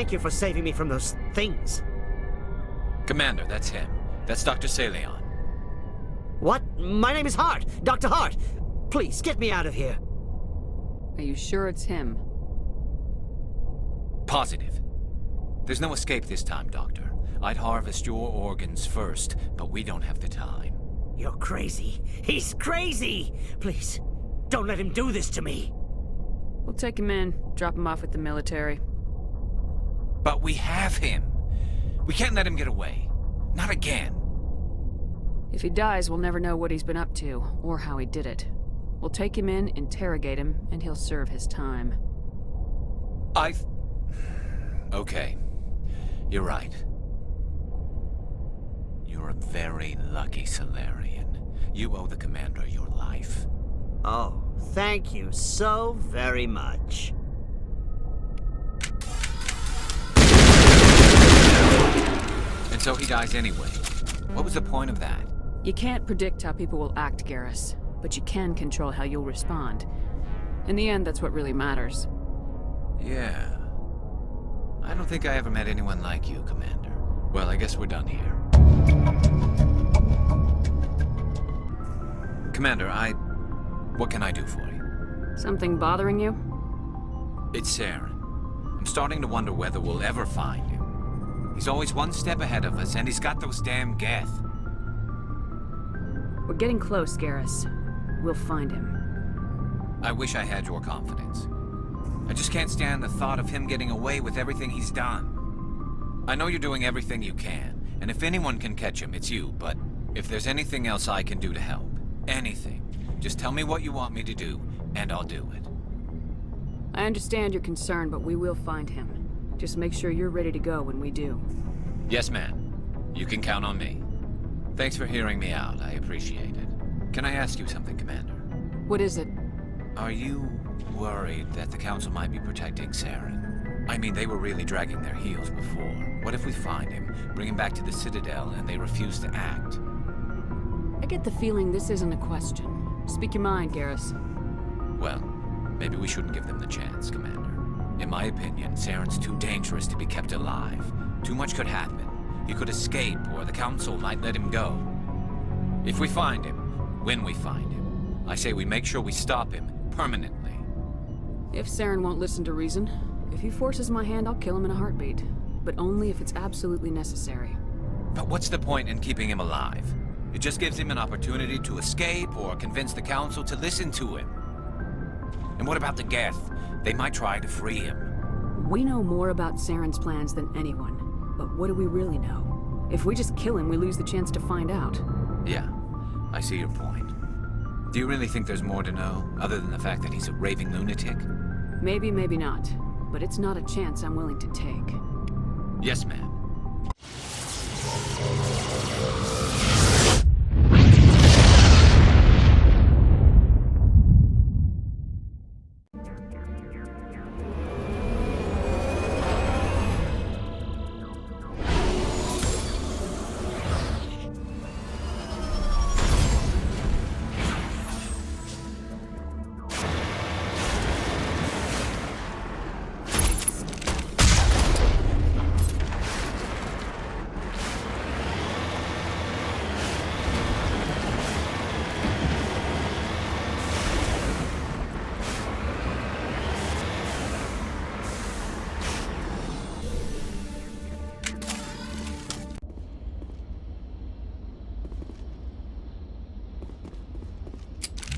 thank you for saving me from those things. Commander, that's him. That's Dr. Saleon. What? My name is Hart. Dr. Hart. Please, get me out of here. Are you sure it's him? Positive. There's no escape this time, Doctor. I'd harvest your organs first, but we don't have the time. You're crazy. He's crazy! Please, don't let him do this to me. We'll take him in, drop him off with the military. But we have him. We can't let him get away. Not again. If he dies, we'll never know what he's been up to, or how he did it. We'll take him in, interrogate him, and he'll serve his time. Okay. You're right. You're a very lucky Solarian. You owe the Commander your life. Oh, thank you so very much. And so he dies anyway. What was the point of that? You can't predict how people will act, Garrus, but you can control how you'll respond. In the end, that's what really matters. Yeah. I don't think I ever met anyone like you, Commander. Well, I guess we're done here. Commander, what can I do for you? Something bothering you? It's Saren. I'm starting to wonder whether we'll ever find him. He's always one step ahead of us, and he's got those damn Geth. We're getting close, Garrus. We'll find him. I wish I had your confidence. I just can't stand the thought of him getting away with everything he's done. I know you're doing everything you can, and if anyone can catch him, it's you, but if there's anything else I can do to help, anything, just tell me what you want me to do, and I'll do it. I understand your concern, but we will find him. Just make sure you're ready to go when we do. Yes, ma'am. You can count on me. Thanks for hearing me out. I appreciate it. Can I ask you something, Commander? What is it? Are you worried that the Council might be protecting Saren? I mean, they were really dragging their heels before. What if we find him, bring him back to the Citadel, and they refuse to act? I get the feeling this isn't a question. Speak your mind, Garrus. Well, maybe we shouldn't give them the chance, Commander. In my opinion, Saren's too dangerous to be kept alive. Too much could happen. He could escape, or the Council might let him go. If we find him, when we find him, I say we make sure we stop him permanently. If Saren won't listen to reason, if he forces my hand, I'll kill him in a heartbeat. But only if it's absolutely necessary. But what's the point in keeping him alive? It just gives him an opportunity to escape or convince the Council to listen to him. And what about the Geth? They might try to free him. We know more about Saren's plans than anyone. But what do we really know? If we just kill him, we lose the chance to find out. Yeah, I see your point. Do you really think there's more to know, other than the fact that he's a raving lunatic? Maybe, maybe not. But it's not a chance I'm willing to take. Yes, ma'am.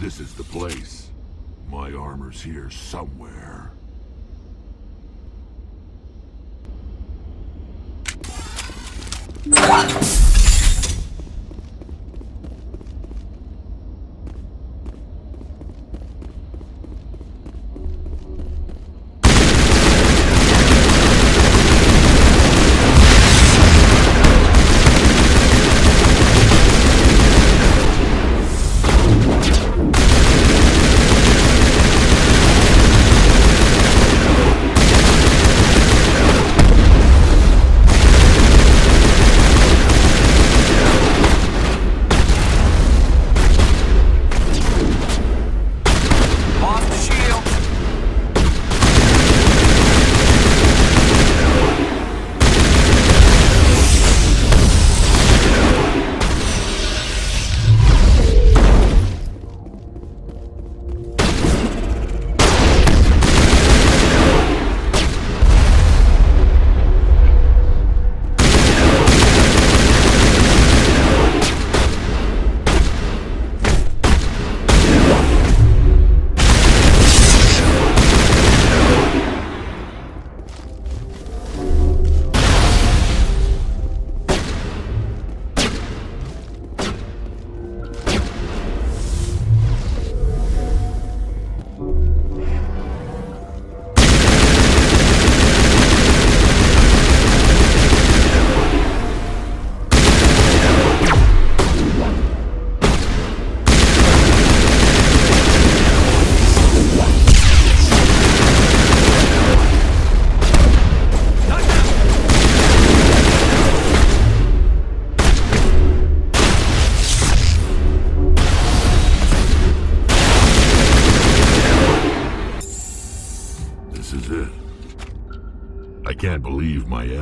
This is the place. My armor's here somewhere.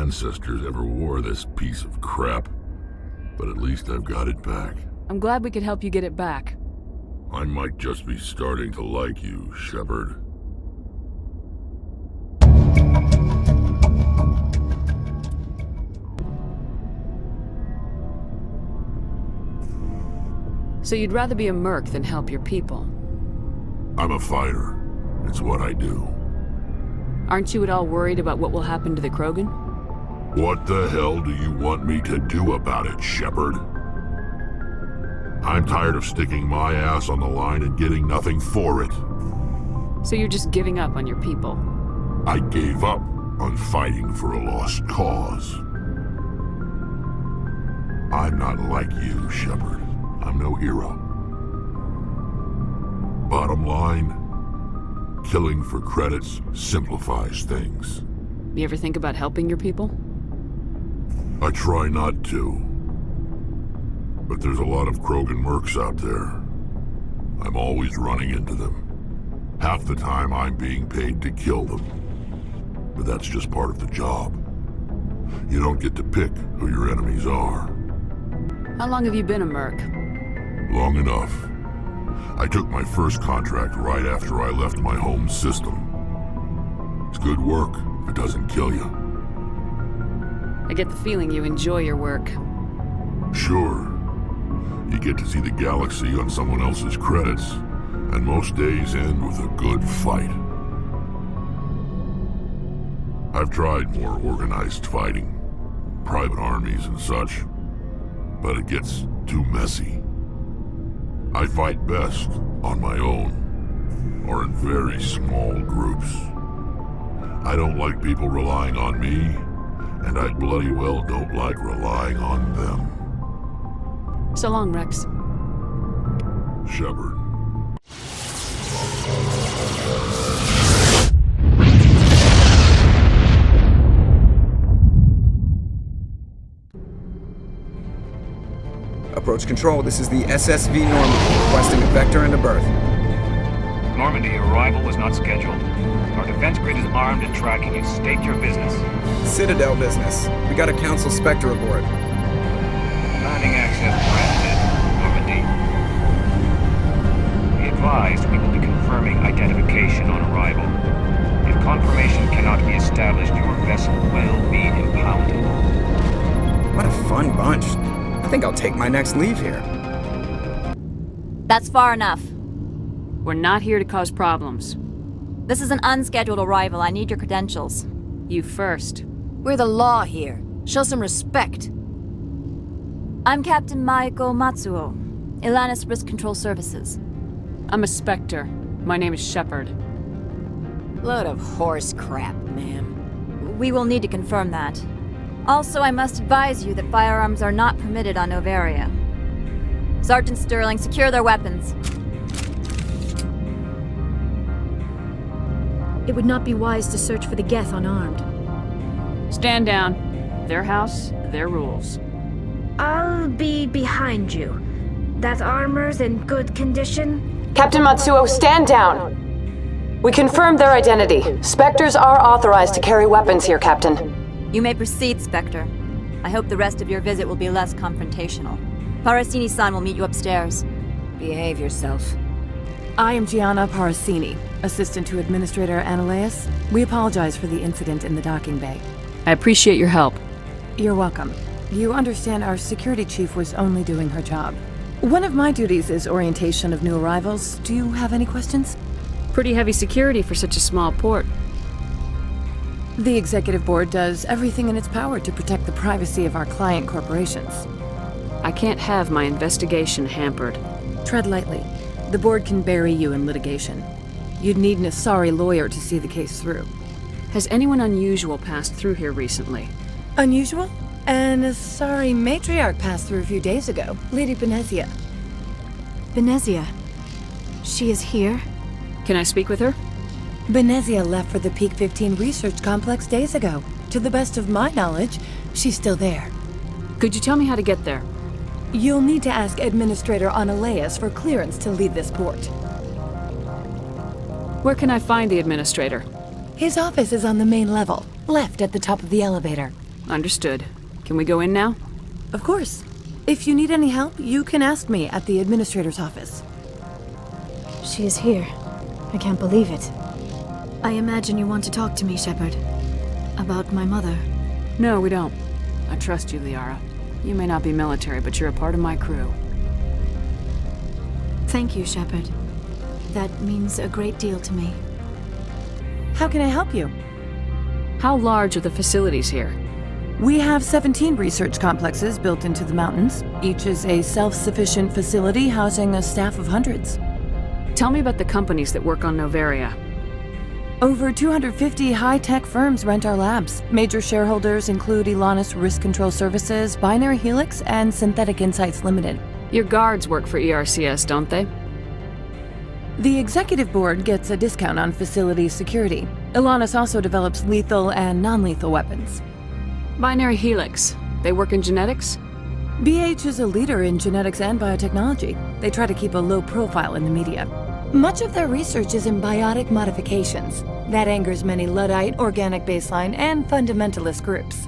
ancestors ever wore this piece of crap. But at least I've got it back. I'm glad we could help you get it back. I might just be starting to like you, Shepard. So you'd rather be a merc than help your people? I'm a fighter. It's what I do. Aren't you at all worried about what will happen to the Krogan? What the hell do you want me to do about it, Shepard? I'm tired of sticking my ass on the line and getting nothing for it. So you're just giving up on your people? I gave up on fighting for a lost cause. I'm not like you, Shepard. I'm no hero. Bottom line, killing for credits simplifies things. You ever think about helping your people? I try not to. But there's a lot of Krogan mercs out there. I'm always running into them. Half the time I'm being paid to kill them. But that's just part of the job. You don't get to pick who your enemies are. How long have you been a merc? Long enough. I took my first contract right after I left my home system. It's good work if it doesn't kill you. I get the feeling you enjoy your work. Sure. You get to see the galaxy on someone else's credits, and most days end with a good fight. I've tried more organized fighting, private armies and such, but it gets too messy. I fight best on my own, or in very small groups. I don't like people relying on me, and I bloody well don't like relying on them. So long, Rex. Shepard. Approach control, this is the SSV Normandy, requesting a vector and a berth. Normandy, your arrival was not scheduled. Our defense grid is armed and tracking you. State your business. Citadel business. We got a Council Spectre aboard. Landing access granted, Normandy. Be advised, we will be confirming identification on arrival. If confirmation cannot be established, your vessel will be impounded. What a fun bunch. I think I'll take my next leave here. That's far enough. We're not here to cause problems. This is an unscheduled arrival. I need your credentials. You first. We're the law here. Show some respect. I'm Captain Maiko Matsuo, Ilanis Risk Control Services. I'm a Spectre. My name is Shepard. Load of horse crap, ma'am. We will need to confirm that. Also, I must advise you that firearms are not permitted on Noveria. Sergeant Sterling, secure their weapons. It would not be wise to search for the Geth unarmed. Stand down. Their house, their rules. I'll be behind you. That armor's in good condition? Captain Matsuo, stand down! We confirmed their identity. Spectres are authorized to carry weapons here, Captain. You may proceed, Spectre. I hope the rest of your visit will be less confrontational. Parasini-san will meet you upstairs. Behave yourself. I am Gianna Parasini, assistant to Administrator Ananias. We apologize for the incident in the docking bay. I appreciate your help. You're welcome. You understand our security chief was only doing her job. One of my duties is orientation of new arrivals. Do you have any questions? Pretty heavy security for such a small port. The Executive Board does everything in its power to protect the privacy of our client corporations. I can't have my investigation hampered. Tread lightly. The Board can bury you in litigation. You'd need an Asari lawyer to see the case through. Has anyone unusual passed through here recently? Unusual? An Asari matriarch passed through a few days ago. Lady Benzia. Benzia. She is here? Can I speak with her? Benzia left for the Peak 15 research complex days ago. To the best of my knowledge, she's still there. Could you tell me how to get there? You'll need to ask Administrator Ananias for clearance to leave this port. Where can I find the Administrator? His office is on the main level, left at the top of the elevator. Understood. Can we go in now? Of course. If you need any help, you can ask me at the administrator's office. She is here. I can't believe it. I imagine you want to talk to me, Shepard. About my mother. No, we don't. I trust you, Liara. You may not be military, but you're a part of my crew. Thank you, Shepard. That means a great deal to me. How can I help you? How large are the facilities here? We have 17 research complexes built into the mountains. Each is a self-sufficient facility housing a staff of hundreds. Tell me about the companies that work on Noveria. Over 250 high-tech firms rent our labs. Major shareholders include Elanus Risk Control Services, Binary Helix, and Synthetic Insights Limited. Your guards work for ERCS, don't they? The executive board gets a discount on facility security. Elanus also develops lethal and non-lethal weapons. Binary Helix. They work in genetics? BH is a leader in genetics and biotechnology. They try to keep a low profile in the media. Much of their research is in biotic modifications. That angers many Luddite, organic baseline, and fundamentalist groups.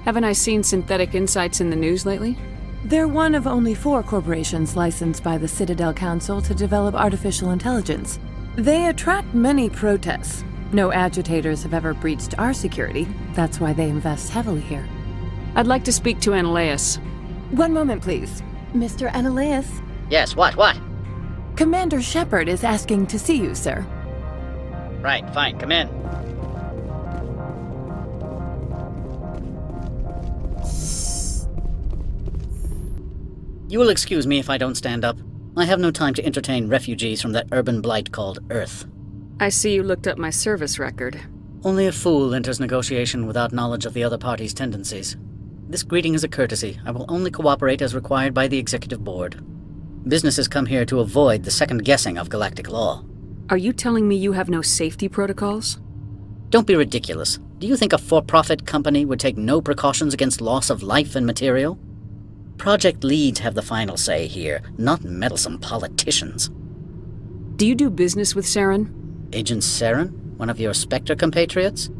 Haven't I seen Synthetic Insights in the news lately? They're one of only 4 corporations licensed by the Citadel Council to develop artificial intelligence. They attract many protests. No agitators have ever breached our security. That's why they invest heavily here. I'd like to speak to Annaleus. One moment, please. Mr. Annaleus? Yes, what? Commander Shepard is asking to see you, sir. Right, fine, come in. You will excuse me if I don't stand up. I have no time to entertain refugees from that urban blight called Earth. I see you looked up my service record. Only a fool enters negotiation without knowledge of the other party's tendencies. This greeting is a courtesy. I will only cooperate as required by the executive board. Businesses come here to avoid the second guessing of galactic law. Are you telling me you have no safety protocols? Don't be ridiculous. Do you think a for-profit company would take no precautions against loss of life and material? Project leads have the final say here, not meddlesome politicians. Do you do business with Saren? Agent Saren? One of your Spectre compatriots?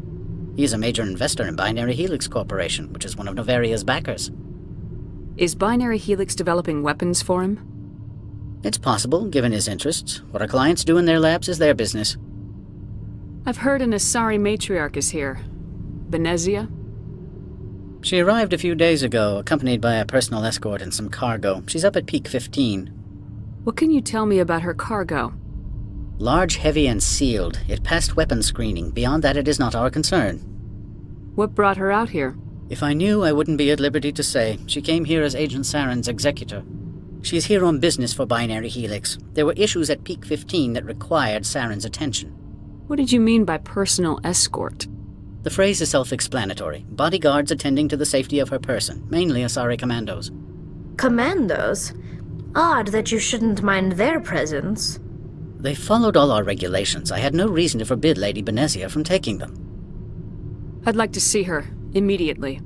He is a major investor in Binary Helix Corporation, which is one of Noveria's backers. Is Binary Helix developing weapons for him? It's possible, given his interests. What our clients do in their labs is their business. I've heard an Asari matriarch is here. Benicia? She arrived a few days ago, accompanied by a personal escort and some cargo. She's up at Peak 15. What can you tell me about her cargo? Large, heavy, and sealed. It passed weapons screening. Beyond that, it is not our concern. What brought her out here? If I knew, I wouldn't be at liberty to say. She came here as Agent Saren's executor. She's here on business for Binary Helix. There were issues at Peak 15 that required Saren's attention. What did you mean by personal escort? The phrase is self-explanatory. Bodyguards attending to the safety of her person, mainly Asari commandos. Commandos? Odd that you shouldn't mind their presence. They followed all our regulations. I had no reason to forbid Lady Benicia from taking them. I'd like to see her, immediately.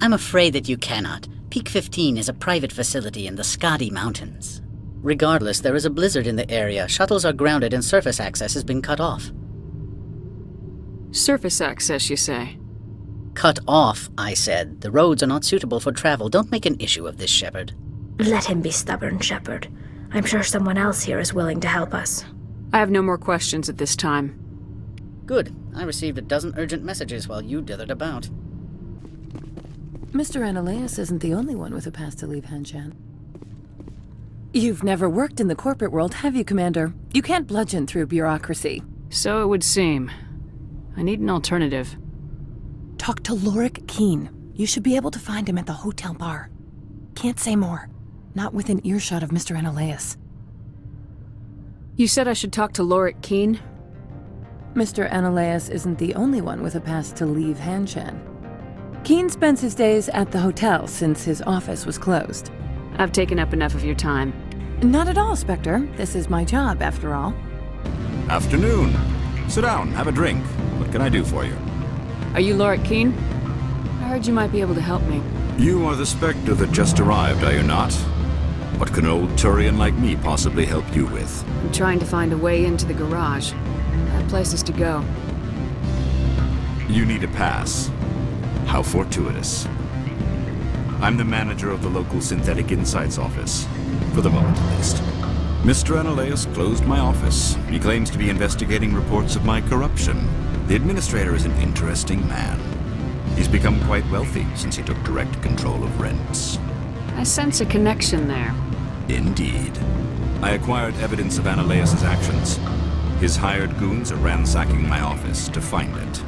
I'm afraid that you cannot. Peak 15 is a private facility in the Skadi Mountains. Regardless, there is a blizzard in the area. Shuttles are grounded and surface access has been cut off. Surface access, you say? Cut off, I said. The roads are not suitable for travel. Don't make an issue of this, Shepard. Let him be stubborn, Shepard. I'm sure someone else here is willing to help us. I have no more questions at this time. Good. I received a dozen urgent messages while you dithered about. Mr. Annaleus isn't the only one with a pass to leave Hanshan. You've never worked in the corporate world, have you, Commander? You can't bludgeon through bureaucracy. So it would seem. I need an alternative. Talk to Lorik Keene. You should be able to find him at the hotel bar. Can't say more. Not within earshot of Mr. Annaleus. You said I should talk to Lorik Keene? Mr. Annaleus isn't the only one with a pass to leave Hanshan. Keene spends his days at the hotel since his office was closed. I've taken up enough of your time. Not at all, Spectre. This is my job, after all. Afternoon. Sit down, have a drink. What can I do for you? Are you Lorik Keene? I heard you might be able to help me. You are the Spectre that just arrived, are you not? What can old Turian like me possibly help you with? I'm trying to find a way into the garage. I have places to go. You need a pass. How fortuitous. I'm the manager of the local Synthetic Insights office. For the moment, at least. Mr. Analeas closed my office. He claims to be investigating reports of my corruption. The administrator is an interesting man. He's become quite wealthy since he took direct control of rents. I sense a connection there. Indeed. I acquired evidence of Analeas' actions. His hired goons are ransacking my office to find it.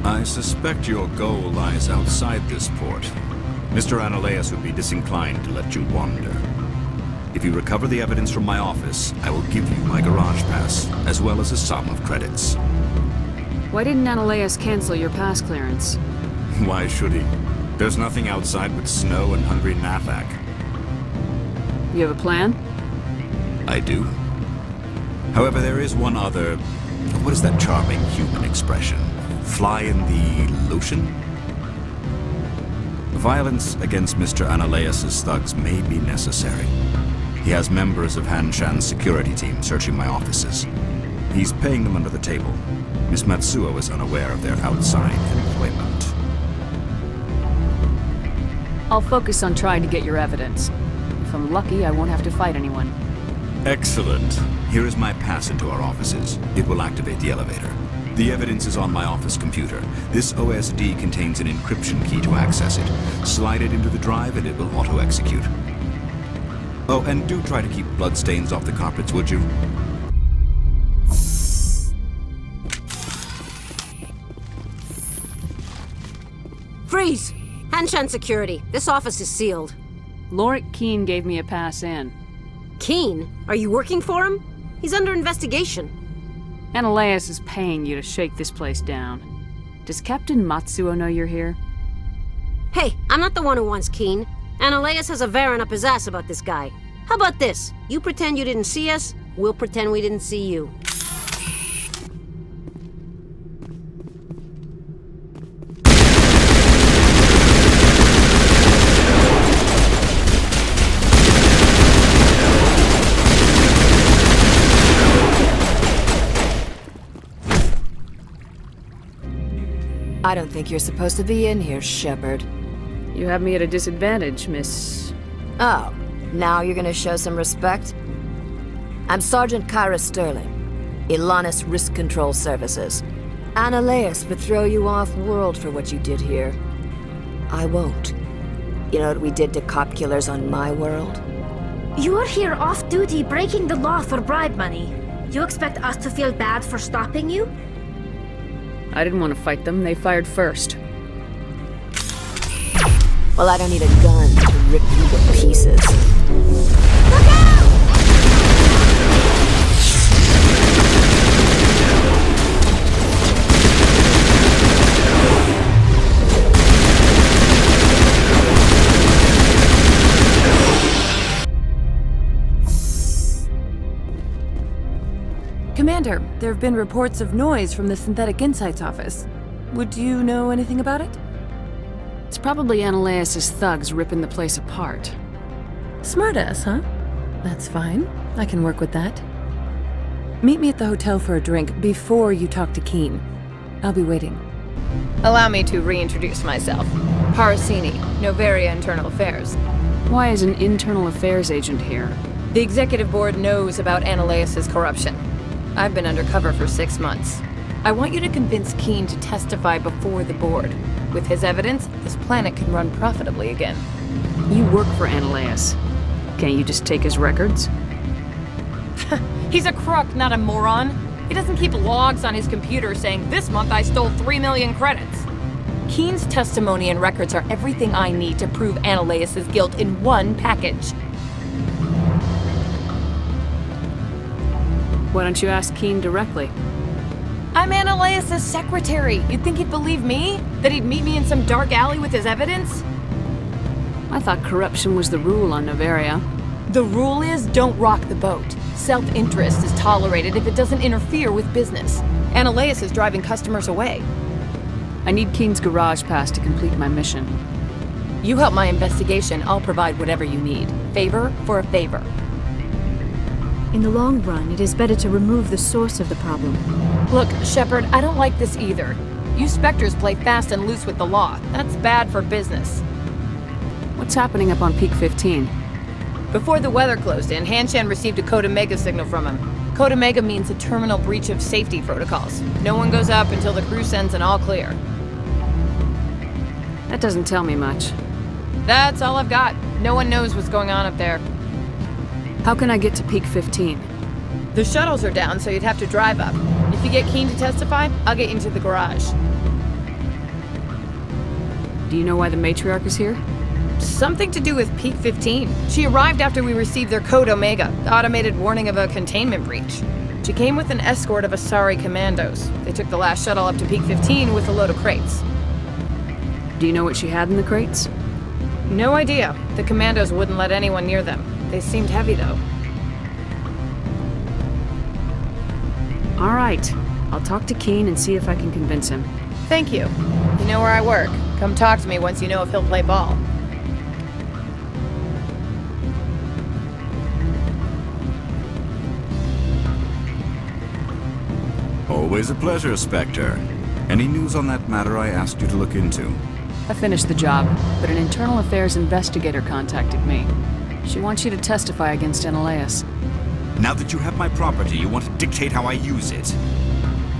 I suspect your goal lies outside this port. Mr. Analeas would be disinclined to let you wander. If you recover the evidence from my office, I will give you my garage pass, as well as a sum of credits. Why didn't Analeas cancel your pass clearance? Why should he? There's nothing outside but snow and hungry Nathak. You have a plan? I do. However, there is one other... What is that charming human expression? Fly in the lotion? Violence against Mr. Analeas' thugs may be necessary. He has members of Han Shan's security team searching my offices. He's paying them under the table. Miss Matsuo is unaware of their outside employment. I'll focus on trying to get your evidence. If I'm lucky, I won't have to fight anyone. Excellent. Here is my pass into our offices. It will activate the elevator. The evidence is on my office computer. This OSD contains an encryption key to access it. Slide it into the drive and it will auto-execute. Oh, and do try to keep bloodstains off the carpets, would you? Freeze! Hanshan Security. This office is sealed. Lorik Keene gave me a pass in. Keene? Are you working for him? He's under investigation. Analeas is paying you to shake this place down. Does Captain Matsuo know you're here? Hey, I'm not the one who wants Keene. Analeas has a Varen up his ass about this guy. How about this? You pretend you didn't see us, we'll pretend we didn't see you. I don't think you're supposed to be in here, Shepard. You have me at a disadvantage, Miss... Oh, now you're gonna show some respect? I'm Sergeant Kyra Sterling, Ilanis Risk Control Services. Analeas would throw you off-world for what you did here. I won't. You know what we did to cop killers on my world? You are here off-duty breaking the law for bribe money. You expect us to feel bad for stopping you? I didn't want to fight them. They fired first. Well, I don't need a gun to rip you to pieces. Look out! Commander, there have been reports of noise from the Synthetic Insights office. Would you know anything about it? It's probably Analeas' thugs ripping the place apart. Smartass, huh? That's fine. I can work with that. Meet me at the hotel for a drink before you talk to Keene. I'll be waiting. Allow me to reintroduce myself. Parasini, Noveria Internal Affairs. Why is an internal affairs agent here? The executive board knows about Analeas' corruption. I've been undercover for 6 months. I want you to convince Keene to testify before the board. With his evidence, this planet can run profitably again. You work for Analeas. Can't you just take his records? He's a crook, not a moron. He doesn't keep logs on his computer saying, "This month I stole 3 million credits." Keene's testimony and records are everything I need to prove Analeas' guilt in one package. Why don't you ask Keene directly? I'm Analeas' secretary. You'd think he'd believe me? That he'd meet me in some dark alley with his evidence? I thought corruption was the rule on Noveria. The rule is, don't rock the boat. Self-interest is tolerated if it doesn't interfere with business. Analeas is driving customers away. I need Keene's garage pass to complete my mission. You help my investigation, I'll provide whatever you need. Favor for a favor. In the long run, it is better to remove the source of the problem. Look, Shepard, I don't like this either. You Spectres play fast and loose with the law. That's bad for business. What's happening up on Peak 15? Before the weather closed in, Hanshan received a Code Omega signal from him. Code Omega means a terminal breach of safety protocols. No one goes up until the crew sends an all clear. That doesn't tell me much. That's all I've got. No one knows what's going on up there. How can I get to Peak 15? The shuttles are down, so you'd have to drive up. If you get Keen to testify, I'll get you into the garage. Do you know why the matriarch is here? Something to do with Peak 15. She arrived after we received their Code Omega, the automated warning of a containment breach. She came with an escort of Asari commandos. They took the last shuttle up to Peak 15 with a load of crates. Do you know what she had in the crates? No idea. The commandos wouldn't let anyone near them. They seemed heavy, though. All right. I'll talk to Keen and see if I can convince him. Thank you. You know where I work. Come talk to me once you know if he'll play ball. Always a pleasure, Spectre. Any news on that matter I asked you to look into? I finished the job, but an internal affairs investigator contacted me. She wants you to testify against Analeas. Now that you have my property, you want to dictate how I use it.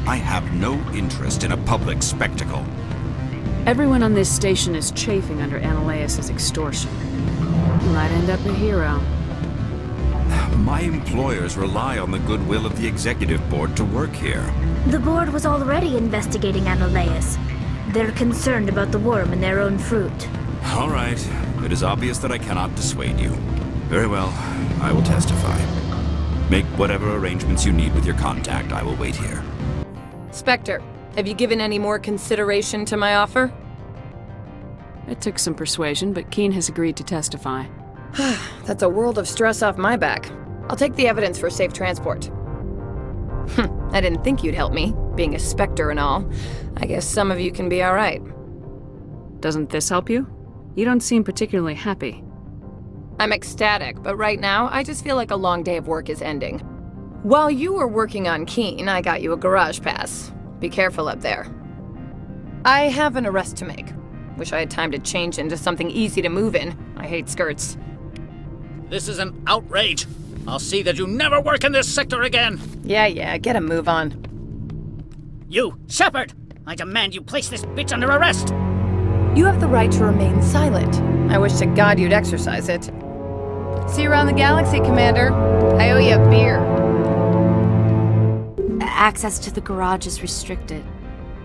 I have no interest in a public spectacle. Everyone on this station is chafing under Analeas' extortion. You might end up a hero. My employers rely on the goodwill of the executive board to work here. The board was already investigating Analeas. They're concerned about the worm in their own fruit. All right. It is obvious that I cannot dissuade you. Very well. I will testify. Make whatever arrangements you need with your contact. I will wait here. Spectre, have you given any more consideration to my offer? It took some persuasion, but Keen has agreed to testify. That's a world of stress off my back. I'll take the evidence for safe transport. I didn't think you'd help me, being a Spectre and all. I guess some of you can be alright. Doesn't this help you? You don't seem particularly happy. I'm ecstatic, but right now, I just feel like a long day of work is ending. While you were working on Keen, I got you a garage pass. Be careful up there. I have an arrest to make. Wish I had time to change into something easy to move in. I hate skirts. This is an outrage. I'll see that you never work in this sector again. Yeah, get a move on. You, Shepard! I demand you place this bitch under arrest! You have the right to remain silent. I wish to God you'd exercise it. See you around the galaxy, Commander. I owe you a beer. Access to the garage is restricted.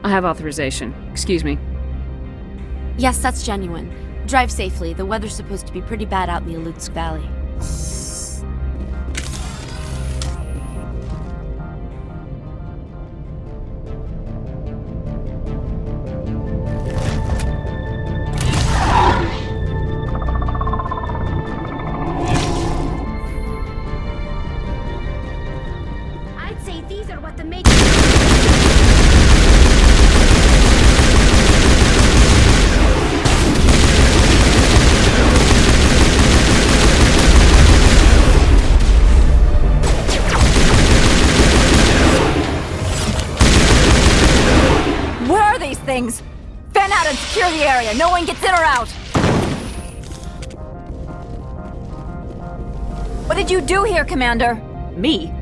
I have authorization. Excuse me. Yes, that's genuine. Drive safely. The weather's supposed to be pretty bad out in the Alutsk Valley. I'd say these are what the make. Things. Fan out and secure the area. No one gets in or out. What did you do here, Commander? Me?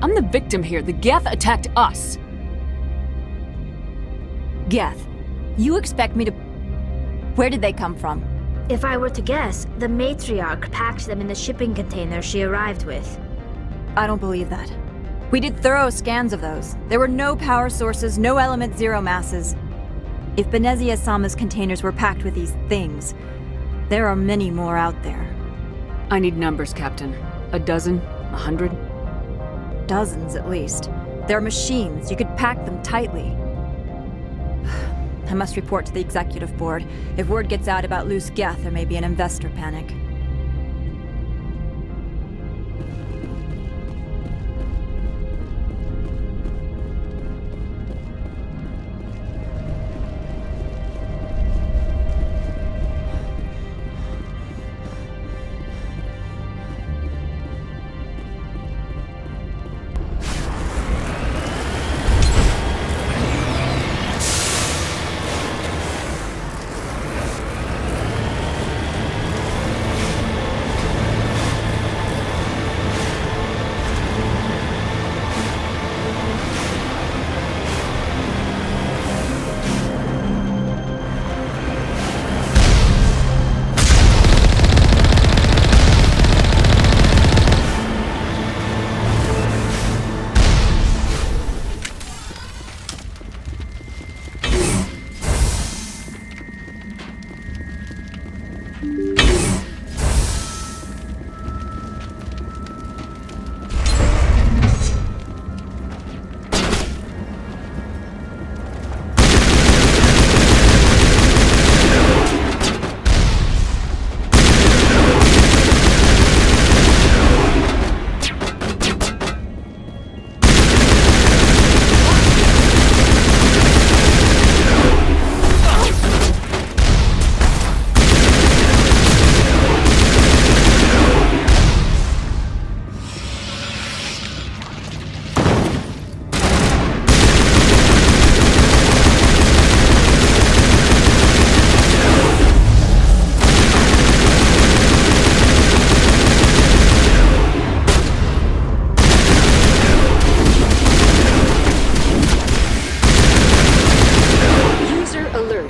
I'm the victim here. The Geth attacked us. Geth? You expect me to... Where did they come from? If I were to guess, the matriarch packed them in the shipping container she arrived with. I don't believe that. We did thorough scans of those. There were no power sources, no element zero masses. If Benizia's Sama's containers were packed with these things, there are many more out there. I need numbers, Captain. A dozen? 100? Dozens, at least. They're machines. You could pack them tightly. I must report to the executive board. If word gets out about loose Geth, there may be an investor panic.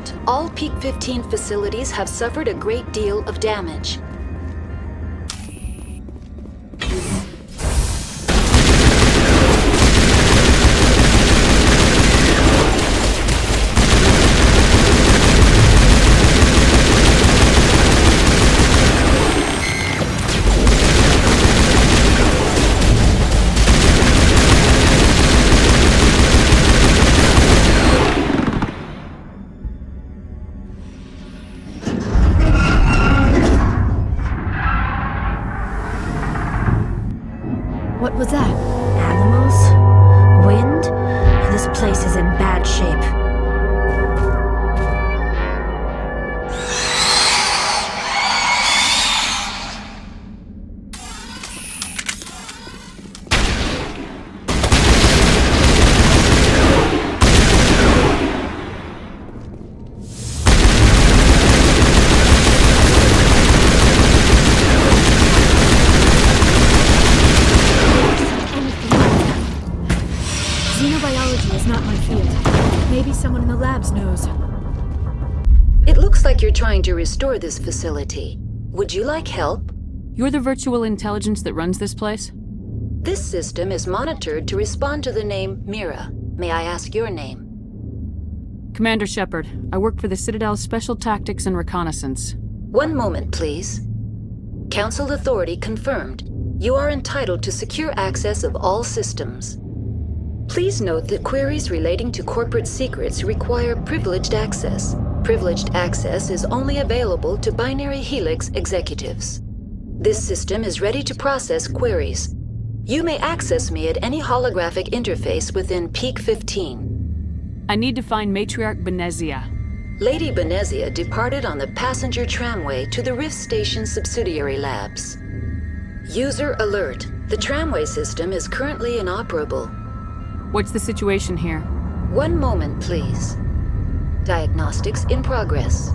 alert. All Peak 15 facilities have suffered a great deal of damage. What was that? Animals? Wind? This place is in bad shape. Xenobiology is not my field. Maybe someone in the labs knows. It looks like you're trying to restore this facility. Would you like help? You're the virtual intelligence that runs this place? This system is monitored to respond to the name Mira. May I ask your name? Commander Shepard. I work for the Citadel's Special Tactics and Reconnaissance. One moment, please. Council authority confirmed. You are entitled to secure access of all systems. Please note that queries relating to corporate secrets require privileged access. Privileged access is only available to Binary Helix executives. This system is ready to process queries. You may access me at any holographic interface within Peak 15. I need to find Matriarch Benzia. Lady Benzia departed on the passenger tramway to the Rift Station subsidiary labs. User alert. The tramway system is currently inoperable. What's the situation here? One moment, please. Diagnostics in progress.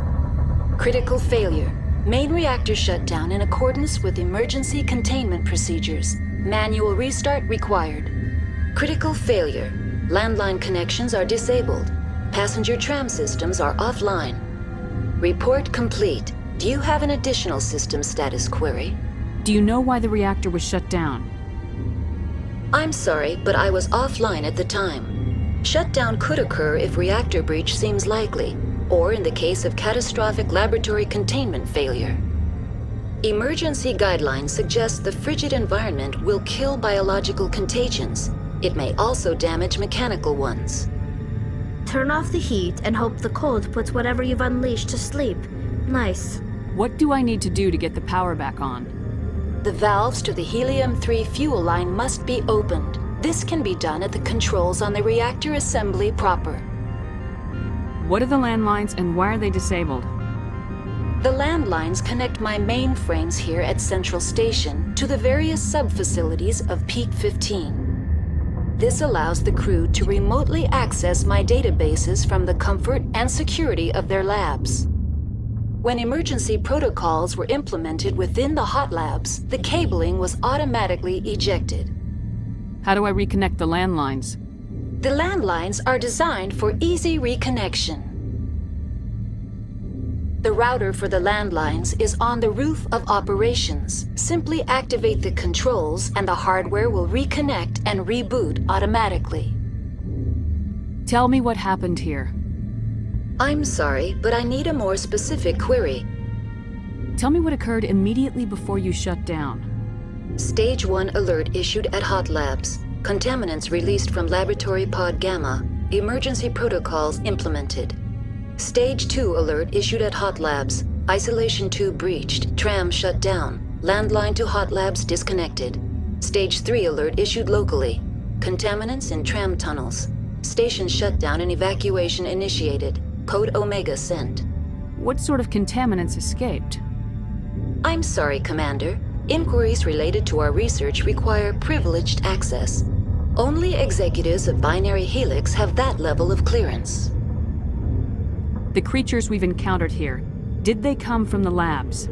Critical failure. Main reactor shut down in accordance with emergency containment procedures. Manual restart required. Critical failure. Landline connections are disabled. Passenger tram systems are offline. Report complete. Do you have an additional system status query? Do you know why the reactor was shut down? I'm sorry, but I was offline at the time. Shutdown could occur if reactor breach seems likely, or in the case of catastrophic laboratory containment failure. Emergency guidelines suggest the frigid environment will kill biological contagions. It may also damage mechanical ones. Turn off the heat and hope the cold puts whatever you've unleashed to sleep. Nice. What do I need to do to get the power back on? The valves to the helium-3 fuel line must be opened. This can be done at the controls on the reactor assembly proper. What are the landlines and why are they disabled? The landlines connect my mainframes here at Central Station to the various sub-facilities of Peak 15. This allows the crew to remotely access my databases from the comfort and security of their labs. When emergency protocols were implemented within the hot labs, the cabling was automatically ejected. How do I reconnect the landlines? The landlines are designed for easy reconnection. The router for the landlines is on the roof of operations. Simply activate the controls and the hardware will reconnect and reboot automatically. Tell me what happened here. I'm sorry, but I need a more specific query. Tell me what occurred immediately before you shut down. Stage 1 alert issued at Hot Labs. Contaminants released from Laboratory Pod Gamma. Emergency protocols implemented. Stage 2 alert issued at Hot Labs. Isolation tube breached. Tram shut down. Landline to Hot Labs disconnected. Stage 3 alert issued locally. Contaminants in tram tunnels. Station shutdown and evacuation initiated. Code Omega sent. What sort of contaminants escaped? I'm sorry, Commander. Inquiries related to our research require privileged access. Only executives of Binary Helix have that level of clearance. The creatures we've encountered here, did they come from the labs?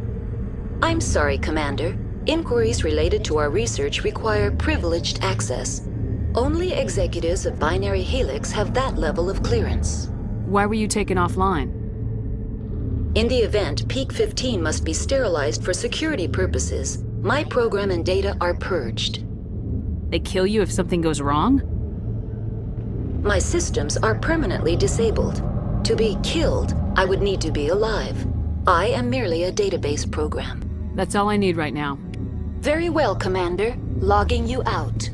I'm sorry, Commander. Inquiries related to our research require privileged access. Only executives of Binary Helix have that level of clearance. Why were you taken offline? In the event, Peak 15 must be sterilized for security purposes. My program and data are purged. They kill you if something goes wrong? My systems are permanently disabled. To be killed, I would need to be alive. I am merely a database program. That's all I need right now. Very well, Commander. Logging you out.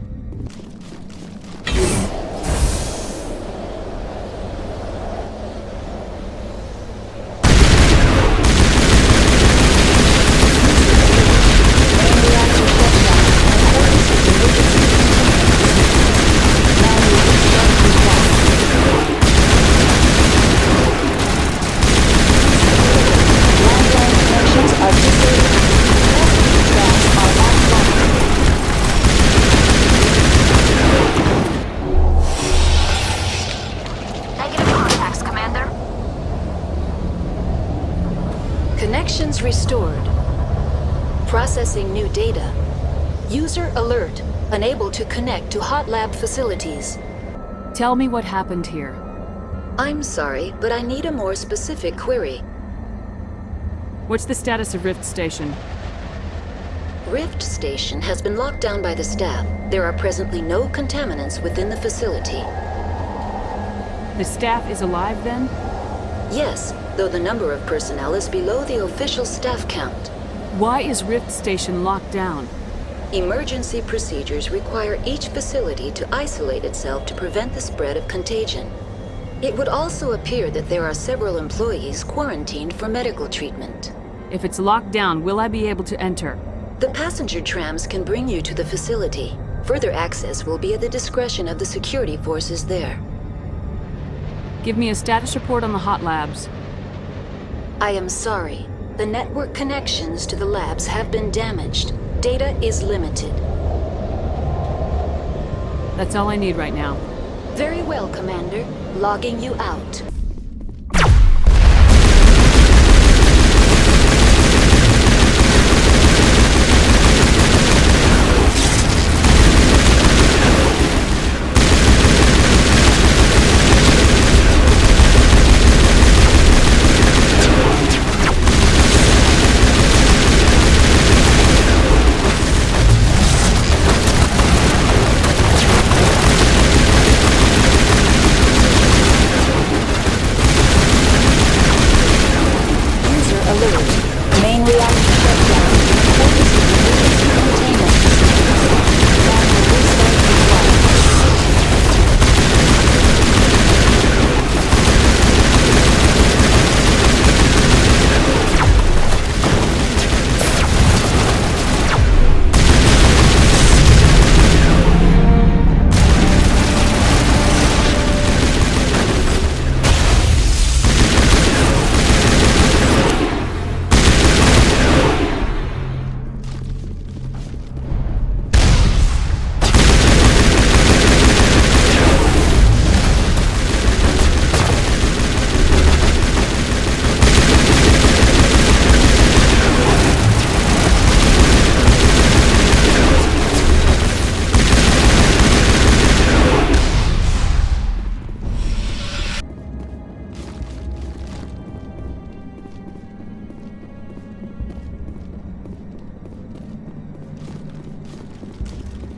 Connections restored. Processing new data. User alert. Unable to connect to hot lab facilities. Tell me what happened here. I'm sorry, but I need a more specific query. What's the status of Rift Station? Rift Station has been locked down by the staff. There are presently no contaminants within the facility. The staff is alive then? Yes, though the number of personnel is below the official staff count. Why is Rift Station locked down? Emergency procedures require each facility to isolate itself to prevent the spread of contagion. It would also appear that there are several employees quarantined for medical treatment. If it's locked down, will I be able to enter? The passenger trams can bring you to the facility. Further access will be at the discretion of the security forces there. Give me a status report on the hot labs. I am sorry. The network connections to the labs have been damaged. Data is limited. That's all I need right now. Very well, Commander. Logging you out.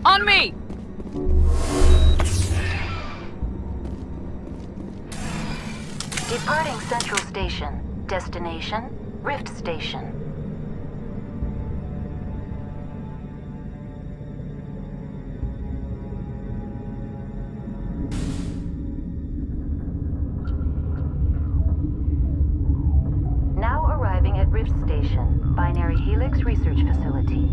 On me! Departing Central Station. Destination, Rift Station. Now arriving at Rift Station, Binary Helix Research Facility.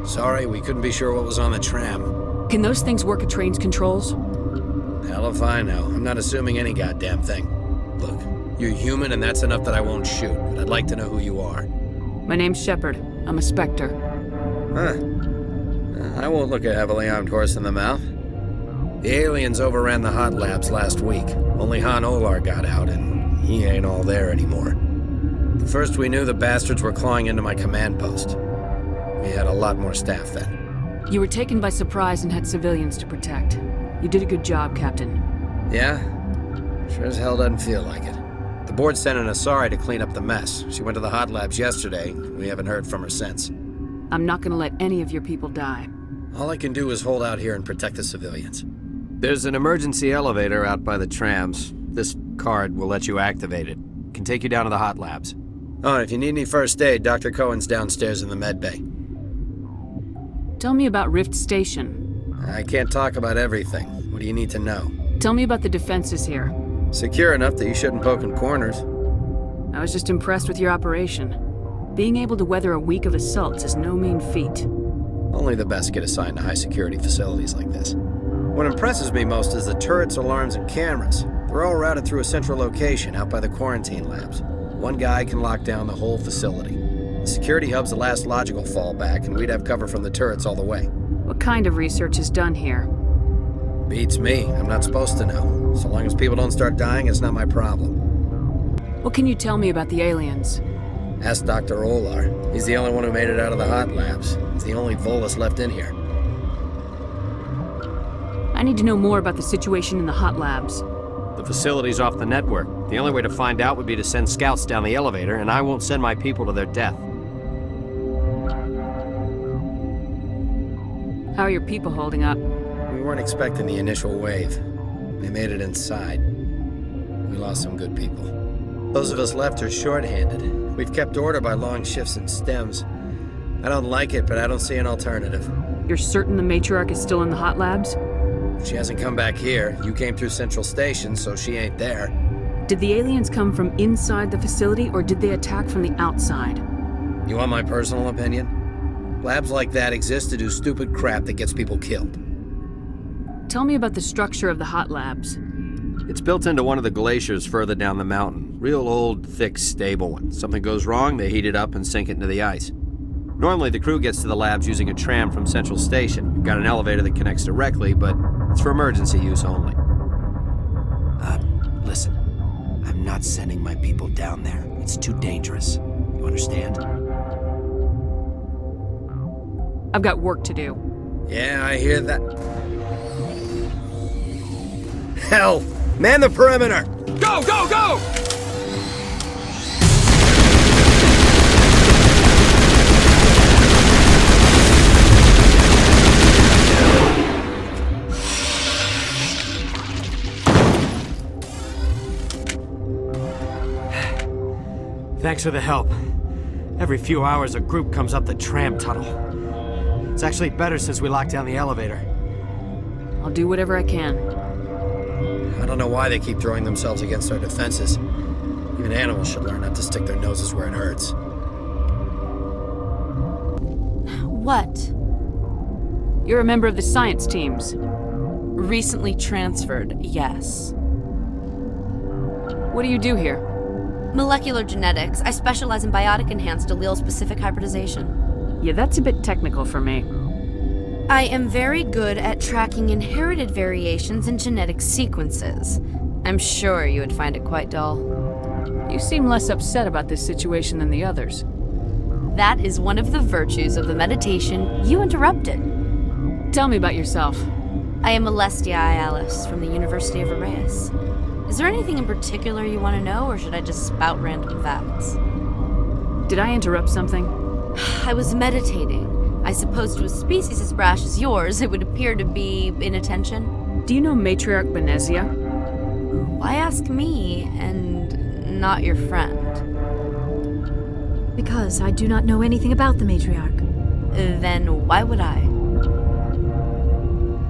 Sorry, we couldn't be sure what was on the tram. Can those things work at train's controls? Hell if I know. I'm not assuming any goddamn thing. Look, You're human, and that's enough that I won't shoot, but I'd like to know who you are. My name's Shepard. I'm a Spectre. Huh. I won't look a heavily armed horse in the mouth. The aliens overran the hot labs last week. Only Han Olar got out, and he ain't all there anymore. The first we knew, the bastards were clawing into my command post. We had a lot more staff then. You were taken by surprise and had civilians to protect. You did a good job, Captain. Yeah? Sure as hell doesn't feel like it. The board sent an Asari to clean up the mess. She went to the hot labs yesterday. We haven't heard from her since. I'm not gonna let any of your people die. All I can do is hold out here and protect the civilians. There's an emergency elevator out by the trams. This card will let you activate it. Can take you down to the hot labs. Oh, and if you need any first aid, Dr. Cohen's downstairs in the med bay. Tell me about Rift Station. I can't talk about everything. What do you need to know? Tell me about the defenses here. Secure enough that you shouldn't poke in corners. I was just impressed with your operation. Being able to weather a week of assaults is no mean feat. Only the best get assigned to high-security facilities like this. What impresses me most is the turrets, alarms, and cameras. They're all routed through a central location out by the quarantine labs. One guy can lock down the whole facility. The security hub's the last logical fallback, and we'd have cover from the turrets all the way. What kind of research is done here? Beats me. I'm not supposed to know. So long as people don't start dying, it's not my problem. What can you tell me about the aliens? Ask Dr. Olar. He's the only one who made it out of the hot labs. He's the only Volus left in here. I need to know more about the situation in the hot labs. The facility's off the network. The only way to find out would be to send scouts down the elevator, and I won't send my people to their death. How are your people holding up? We weren't expecting the initial wave. They made it inside. We lost some good people. Those of us left are short-handed. We've kept order by long shifts and stems. I don't like it, but I don't see an alternative. You're certain the matriarch is still in the hot labs? She hasn't come back here. You came through Central Station, so she ain't there. Did the aliens come from inside the facility, or did they attack from the outside? You want my personal opinion? Labs like that exist to do stupid crap that gets people killed. Tell me about the structure of the hot labs. It's built into one of the glaciers further down the mountain. Real old, thick, stable one. Something goes wrong, they heat it up and sink it into the ice. Normally, the crew gets to the labs using a tram from Central Station. We've got an elevator that connects directly, but it's for emergency use only. Listen. I'm not sending my people down there. It's too dangerous. You understand? I've got work to do. Yeah, I hear that. Hell! Man the perimeter! Go, go, go! Thanks for the help. Every few hours, a group comes up the tram tunnel. It's actually better since we locked down the elevator. I'll do whatever I can. I don't know why they keep throwing themselves against our defenses. Even animals should learn not to stick their noses where it hurts. What? You're a member of the science teams. Recently transferred, yes. What do you do here? Molecular genetics. I specialize in biotic-enhanced allele-specific hybridization. Yeah, that's a bit technical for me. I am very good at tracking inherited variations in genetic sequences. I'm sure you would find it quite dull. You seem less upset about this situation than the others. That is one of the virtues of the meditation you interrupted. Tell me about yourself. I am Alestia Alice from the University of Arraeus. Is there anything in particular you want to know, or should I just spout random facts? Did I interrupt something? I was meditating. I suppose to a species as brash as yours, it would appear to be inattention. Do you know Matriarch Benzia? Why ask me, and not your friend? Because I do not know anything about the matriarch. Then why would I?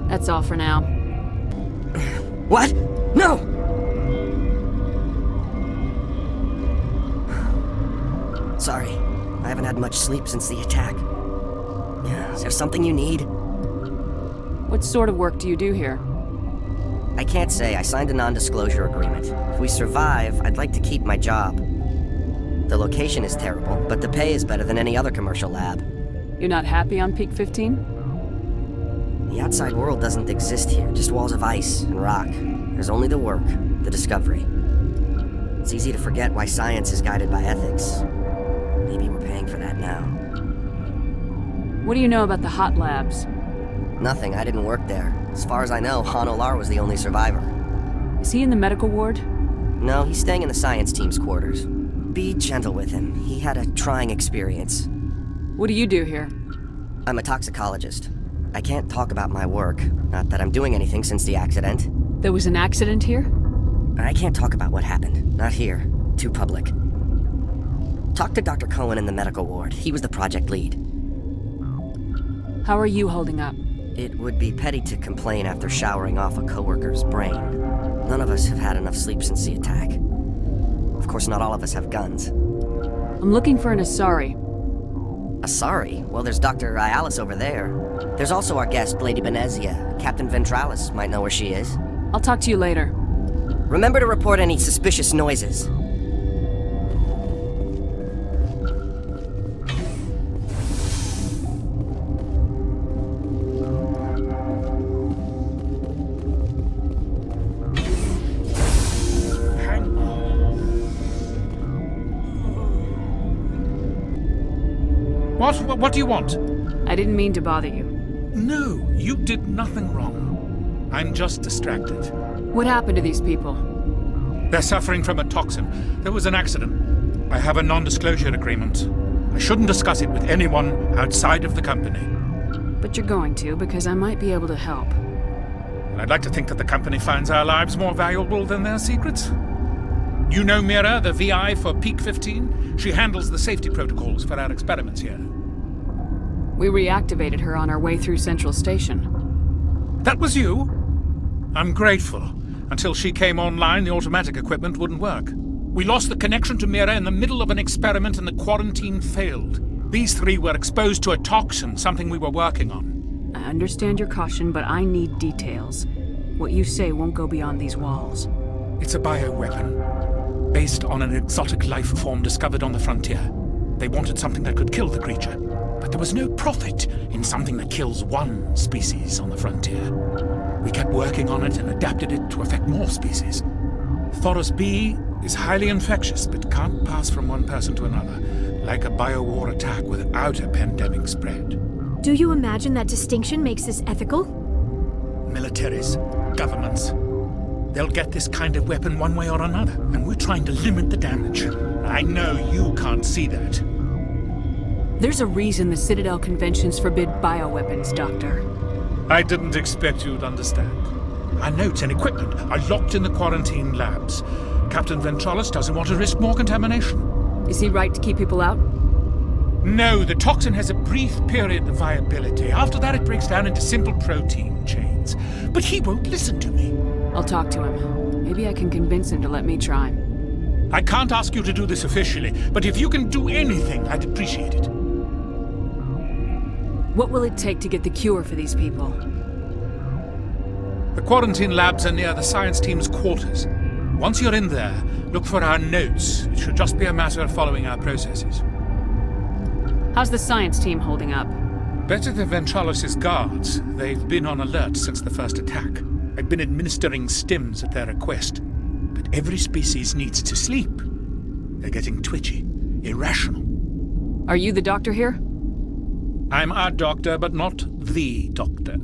That's all for now. What? No! Sorry, I haven't had much sleep since the attack. Is there something you need? What sort of work do you do here? I can't say. I signed a non-disclosure agreement. If we survive, I'd like to keep my job. The location is terrible, but the pay is better than any other commercial lab. You're not happy on Peak 15? The outside world doesn't exist here, just walls of ice and rock. There's only the work, the discovery. It's easy to forget why science is guided by ethics. Maybe we're paying for that now. What do you know about the hot labs? Nothing, I didn't work there. As far as I know, Han Olar was the only survivor. Is he in the medical ward? No, he's staying in the science team's quarters. Be gentle with him. He had a trying experience. What do you do here? I'm a toxicologist. I can't talk about my work. Not that I'm doing anything since the accident. There was an accident here? I can't talk about what happened. Not here. Too public. Talk to Dr. Cohen in the medical ward. He was the project lead. How are you holding up? It would be petty to complain after showering off a coworker's brain. None of us have had enough sleep since the attack. Of course, not all of us have guns. I'm looking for an Asari. Asari? Well, there's Dr. Ayalis over there. There's also our guest, Lady Benzia. Captain Ventralis might know where she is. I'll talk to you later. Remember to report any suspicious noises. What do you want? I didn't mean to bother you. No, you did nothing wrong. I'm just distracted. What happened to these people? They're suffering from a toxin. There was an accident. I have a non-disclosure agreement. I shouldn't discuss it with anyone outside of the company. But you're going to, because I might be able to help. And I'd like to think that the company finds our lives more valuable than their secrets. You know Mira, the VI for Peak 15? She handles the safety protocols for our experiments here. We reactivated her on our way through Central Station. That was you? I'm grateful. Until she came online, the automatic equipment wouldn't work. We lost the connection to Mira in the middle of an experiment and the quarantine failed. These three were exposed to a toxin, something we were working on. I understand your caution, but I need details. What you say won't go beyond these walls. It's a bioweapon, based on an exotic life form discovered on the frontier. They wanted something that could kill the creature, but there was no profit in something that kills one species on the frontier. We kept working on it and adapted it to affect more species. Thoros B is highly infectious, but can't pass from one person to another, like a biowar attack without a pandemic spread. Do you imagine that distinction makes this ethical? Militaries, governments, they'll get this kind of weapon one way or another, and we're trying to limit the damage. I know you can't see that. There's a reason the Citadel conventions forbid bioweapons, Doctor. I didn't expect you'd understand. Our notes and equipment are locked in the quarantine labs. Captain Ventralis doesn't want to risk more contamination. Is he right to keep people out? No, the toxin has a brief period of viability. After that, it breaks down into simple protein chains. But he won't listen to me. I'll talk to him. Maybe I can convince him to let me try. I can't ask you to do this officially, but if you can do anything, I'd appreciate it. What will it take to get the cure for these people? The quarantine labs are near the science team's quarters. Once you're in there, look for our notes. It should just be a matter of following our processes. How's the science team holding up? Better than Ventralis' guards. They've been on alert since the first attack. I've been administering stims at their request. But every species needs to sleep. They're getting twitchy, irrational. Are you the doctor here? I'm our doctor, but not the doctor.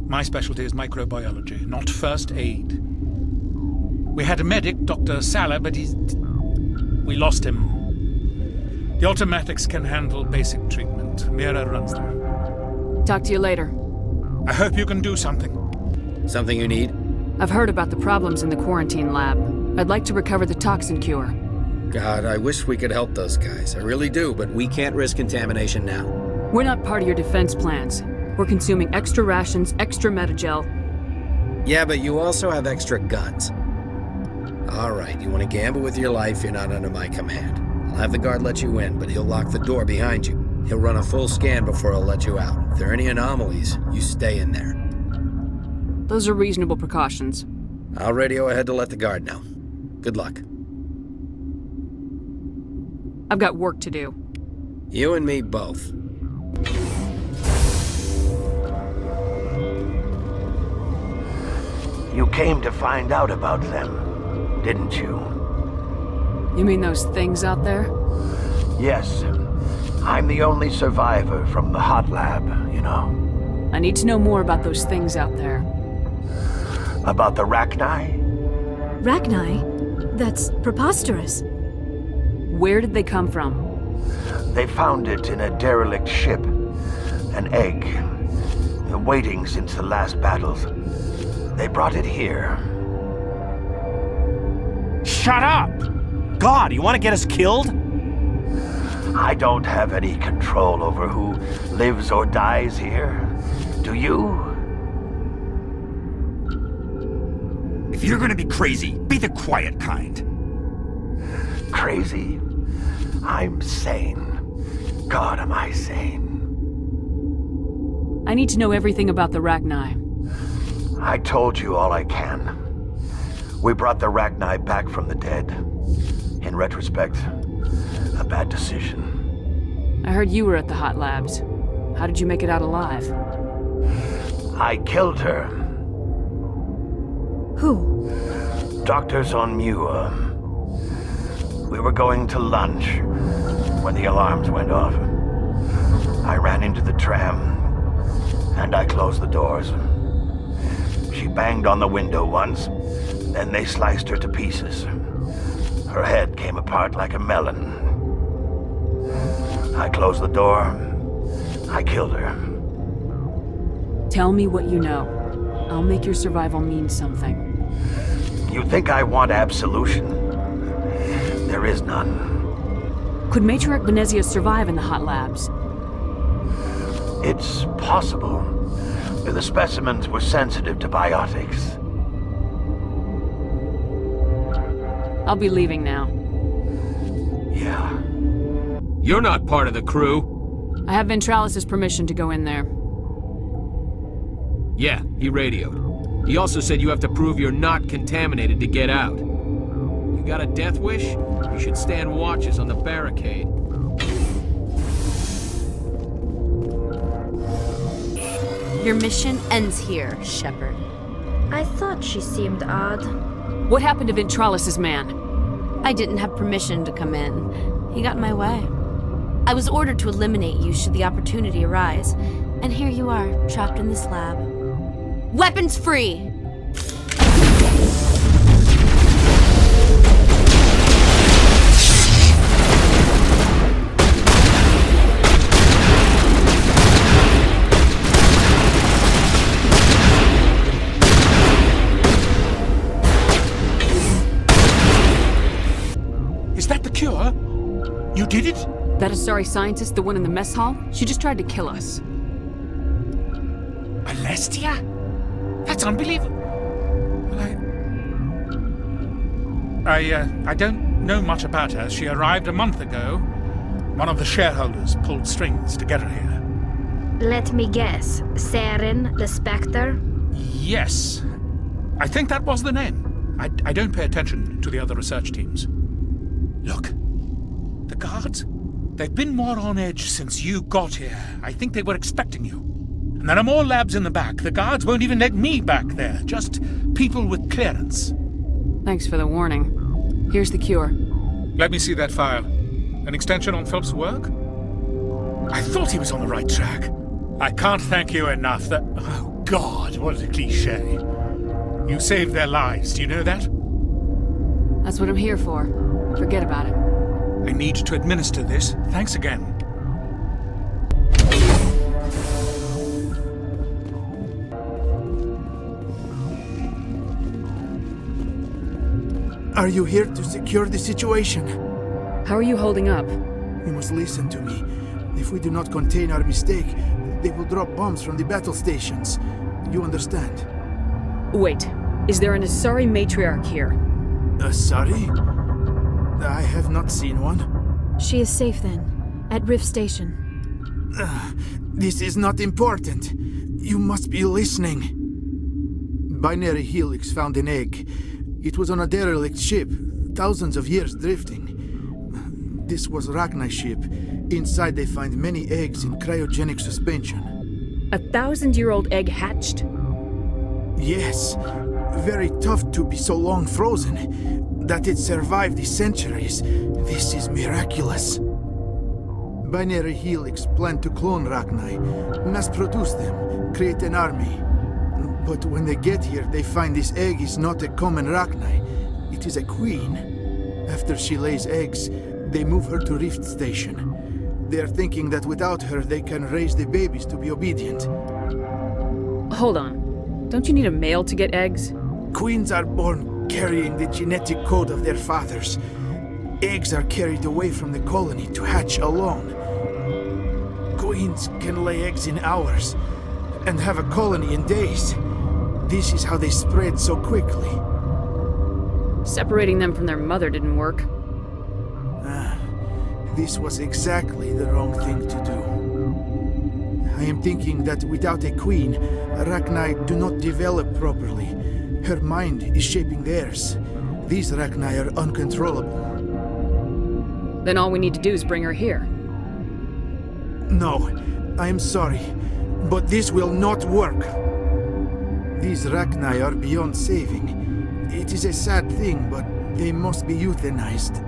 My specialty is microbiology, not first aid. We had a medic, Dr. Salah, but we lost him. The automatics can handle basic treatment. Mira runs them. Talk to you later. I hope you can do something. Something you need? I've heard about the problems in the quarantine lab. I'd like to recover the toxin cure. God, I wish we could help those guys. I really do, but we can't risk contamination now. We're not part of your defense plans. We're consuming extra rations, extra metagel. Yeah, but you also have extra guns. All right, you want to gamble with your life, you're not under my command. I'll have the guard let you in, but he'll lock the door behind you. He'll run a full scan before he'll let you out. If there are any anomalies, you stay in there. Those are reasonable precautions. I'll radio ahead to let the guard know. Good luck. I've got work to do. You and me both. You came to find out about them, didn't you? You mean those things out there? Yes. I'm the only survivor from the hot lab, you know. I need to know more about those things out there. About the Rachni? Rachni? That's preposterous. Where did they come from? They found it in a derelict ship. An egg. Waiting since the last battles. They brought it here. Shut up! God, you want to get us killed? I don't have any control over who lives or dies here. Do you? If you're gonna be crazy, be the quiet kind. Crazy? I'm sane. God, am I sane? I need to know everything about the Rachni. I told you all I can. We brought the Rachni back from the dead. In retrospect, a bad decision. I heard you were at the hot labs. How did you make it out alive? I killed her. Who? Doctors on Muir. We were going to lunch when the alarms went off. I ran into the tram, and I closed the doors. She banged on the window once, then they sliced her to pieces. Her head came apart like a melon. I closed the door. I killed her. Tell me what you know. I'll make your survival mean something. You think I want absolution? There is none. Could Matriarch Benizius survive in the hot labs? It's possible. The specimens were sensitive to biotics. I'll be leaving now. Yeah. You're not part of the crew. I have Ventralis' permission to go in there. Yeah, he radioed. He also said you have to prove you're not contaminated to get out. You got a death wish? You should stand watches on the barricade. Your mission ends here, Shepard. I thought she seemed odd. What happened to Ventralis' man? I didn't have permission to come in. He got in my way. I was ordered to eliminate you should the opportunity arise. And here you are, trapped in this lab. Weapons free! Is that the cure? You did it? That Asari scientist, the one in the mess hall? She just tried to kill us. Alestia? That's unbelievable. I don't know much about her. She arrived a month ago. One of the shareholders pulled strings to get her here. Let me guess. Saren, the Spectre? Yes. I think that was the name. I don't pay attention to the other research teams. Look. The guards? They've been more on edge since you got here. I think they were expecting you. And there are more labs in the back. The guards won't even let me back there. Just people with clearance. Thanks for the warning. Here's the cure. Let me see that file. An extension on Philip's work? I thought he was on the right track. I can't thank you enough that... Oh, God, what a cliché. You saved their lives, do you know that? That's what I'm here for. Forget about it. I need to administer this. Thanks again. Are you here to secure the situation? How are you holding up? You must listen to me. If we do not contain our mistake, they will drop bombs from the battle stations. You understand? Wait, is there an Asari matriarch here? Asari? I have not seen one. She is safe then, at Rift Station. This is not important. You must be listening. Binary Helix found an egg. It was on a derelict ship, thousands of years drifting. This was Rachni's ship. Inside they find many eggs in cryogenic suspension. A 1,000-year-old egg hatched? Yes. Very tough to be so long frozen. That it survived these centuries, this is miraculous. Binary Helix planned to clone Rachni, mass-produce them, create an army. But when they get here, they find this egg is not a common Rachni. It is a queen. After she lays eggs, they move her to Rift Station. They are thinking that without her, they can raise the babies to be obedient. Hold on. Don't you need a male to get eggs? Queens are born carrying the genetic code of their fathers. Eggs are carried away from the colony to hatch alone. Queens can lay eggs in hours and have a colony in days. This is how they spread so quickly. Separating them from their mother didn't work. This was exactly the wrong thing to do. I am thinking that without a queen, Rachni do not develop properly. Her mind is shaping theirs. These Rachni are uncontrollable. Then all we need to do is bring her here. No, I am sorry, but this will not work. These Rachni are beyond saving. It is a sad thing, but they must be euthanized.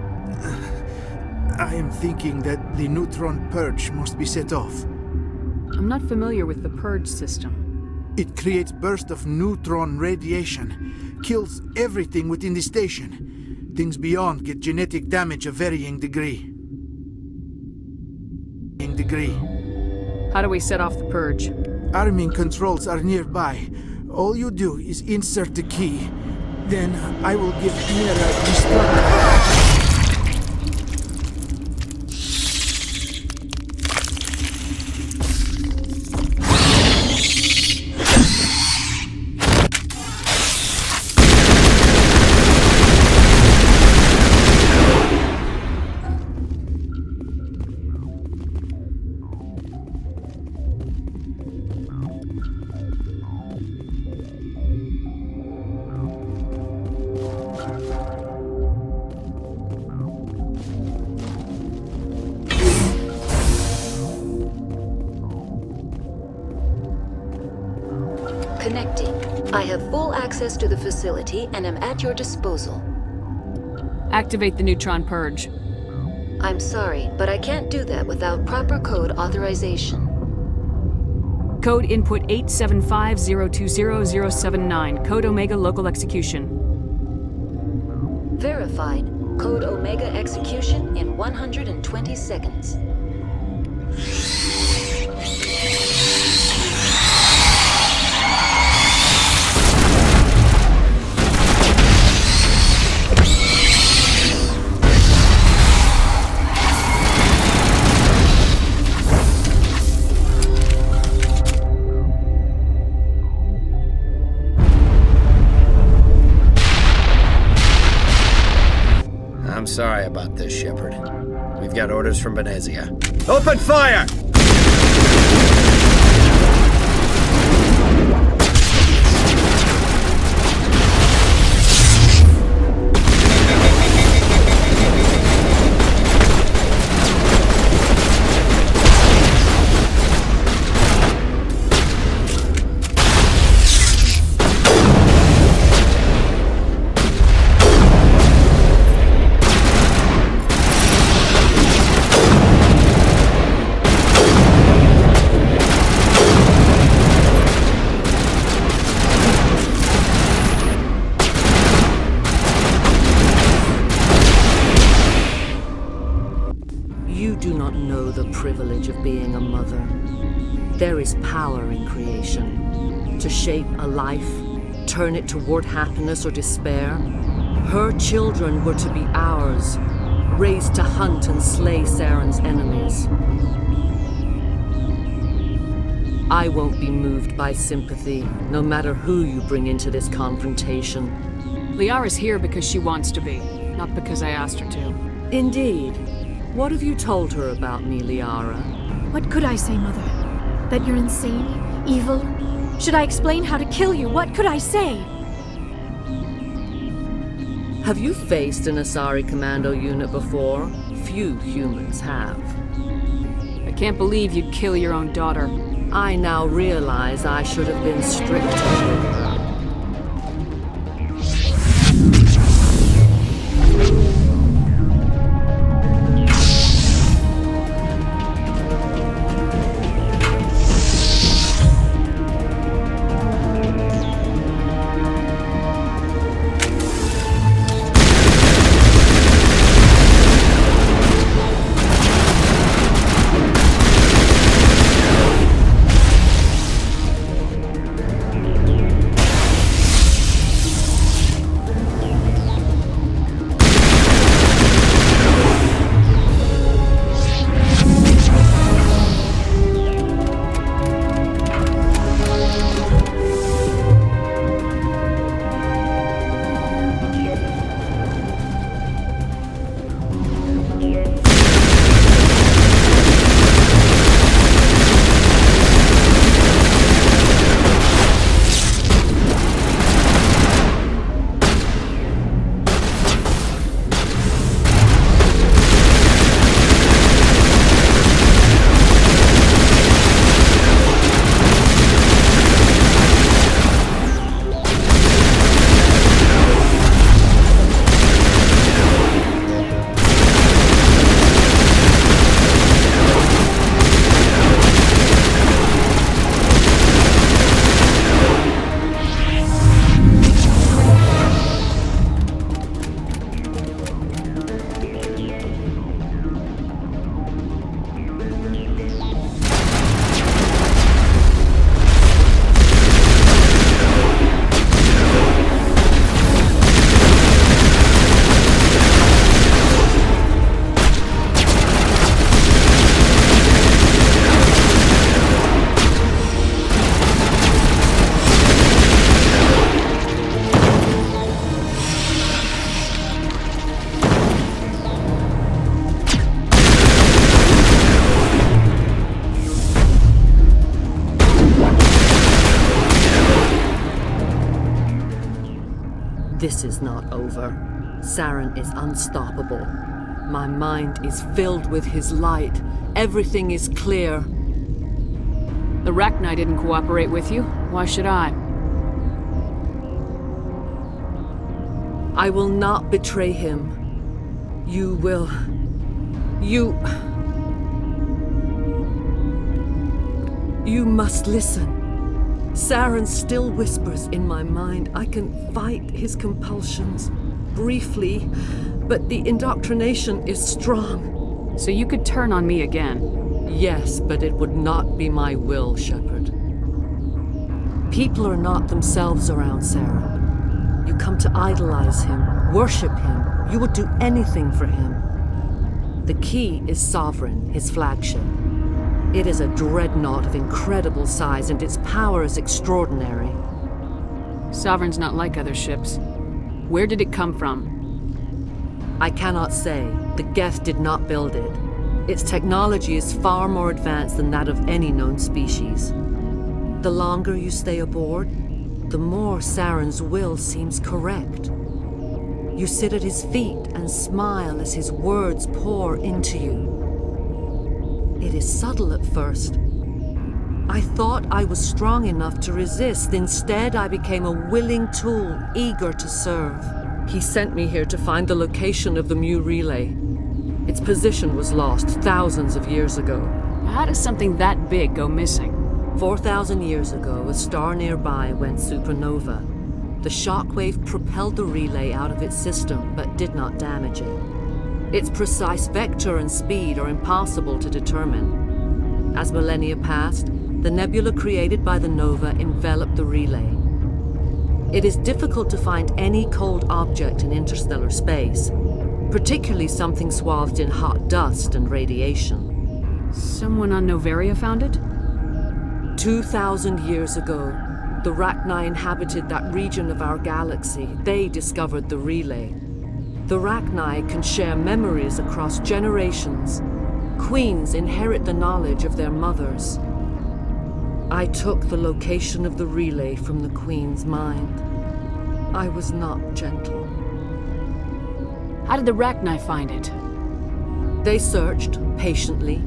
I am thinking that the neutron purge must be set off. I'm not familiar with the purge system. It creates bursts of neutron radiation, kills everything within the station. Things beyond get genetic damage of varying degree. How do we set off the purge? Arming controls are nearby. All you do is insert the key. Then I will give Mira the start. Connecting. I have full access to the facility and am at your disposal. Activate the neutron purge. I'm sorry, but I can't do that without proper code authorization. Code input 875020079. Code Omega local execution. Verified. Code Omega execution in 120 seconds. I'm sorry about this, Shepard. We've got orders from Benzia. Open fire! Privilege of being a mother. There is power in creation. To shape a life, turn it toward happiness or despair. Her children were to be ours, raised to hunt and slay Saren's enemies. I won't be moved by sympathy, no matter who you bring into this confrontation. Liara's here because she wants to be, not because I asked her to. Indeed. What have you told her about me, Liara? What could I say, Mother? That you're insane, evil, Should I explain how to kill you? What could I say? Have you faced an Asari commando unit before? Few humans have. I can't believe you'd kill your own daughter. I now realize I should have been stricter with her. This is not over. Saren is unstoppable. My mind is filled with his light. Everything is clear. The Rachni didn't cooperate with you. Why should I? I will not betray him. You will... You must listen. Saren still whispers in my mind. I can fight his compulsions, briefly, but the indoctrination is strong. So you could turn on me again? Yes, but it would not be my will, Shepard. People are not themselves around Saren. You come to idolize him, worship him. You would do anything for him. The key is Sovereign, his flagship. It is a dreadnought of incredible size, and its power is extraordinary. Sovereign's not like other ships. Where did it come from? I cannot say. The Geth did not build it. Its technology is far more advanced than that of any known species. The longer you stay aboard, the more Saren's will seems correct. You sit at his feet and smile as his words pour into you. It is subtle at first. I thought I was strong enough to resist. Instead, I became a willing tool, eager to serve. He sent me here to find the location of the Mu relay. Its position was lost thousands of years ago. How does something that big go missing? 4,000 years ago, a star nearby went supernova. The shockwave propelled the relay out of its system, but did not damage it. Its precise vector and speed are impossible to determine. As millennia passed, the nebula created by the nova enveloped the relay. It is difficult to find any cold object in interstellar space, particularly something swathed in hot dust and radiation. Someone on Noveria found it? 2,000 years ago, the Rachni inhabited that region of our galaxy. They discovered the relay. The Rachni can share memories across generations. Queens inherit the knowledge of their mothers. I took the location of the relay from the Queen's mind. I was not gentle. How did the Rachni find it? They searched, patiently.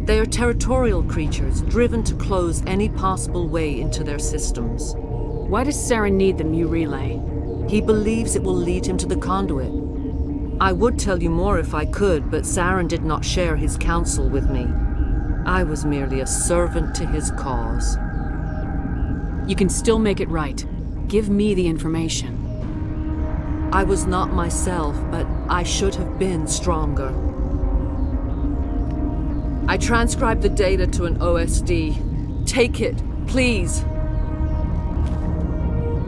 They are territorial creatures, driven to close any possible way into their systems. Why does Saren need the Mu relay? He believes it will lead him to the conduit. I would tell you more if I could, but Saren did not share his counsel with me. I was merely a servant to his cause. You can still make it right. Give me the information. I was not myself, but I should have been stronger. I transcribed the data to an OSD. Take it, please.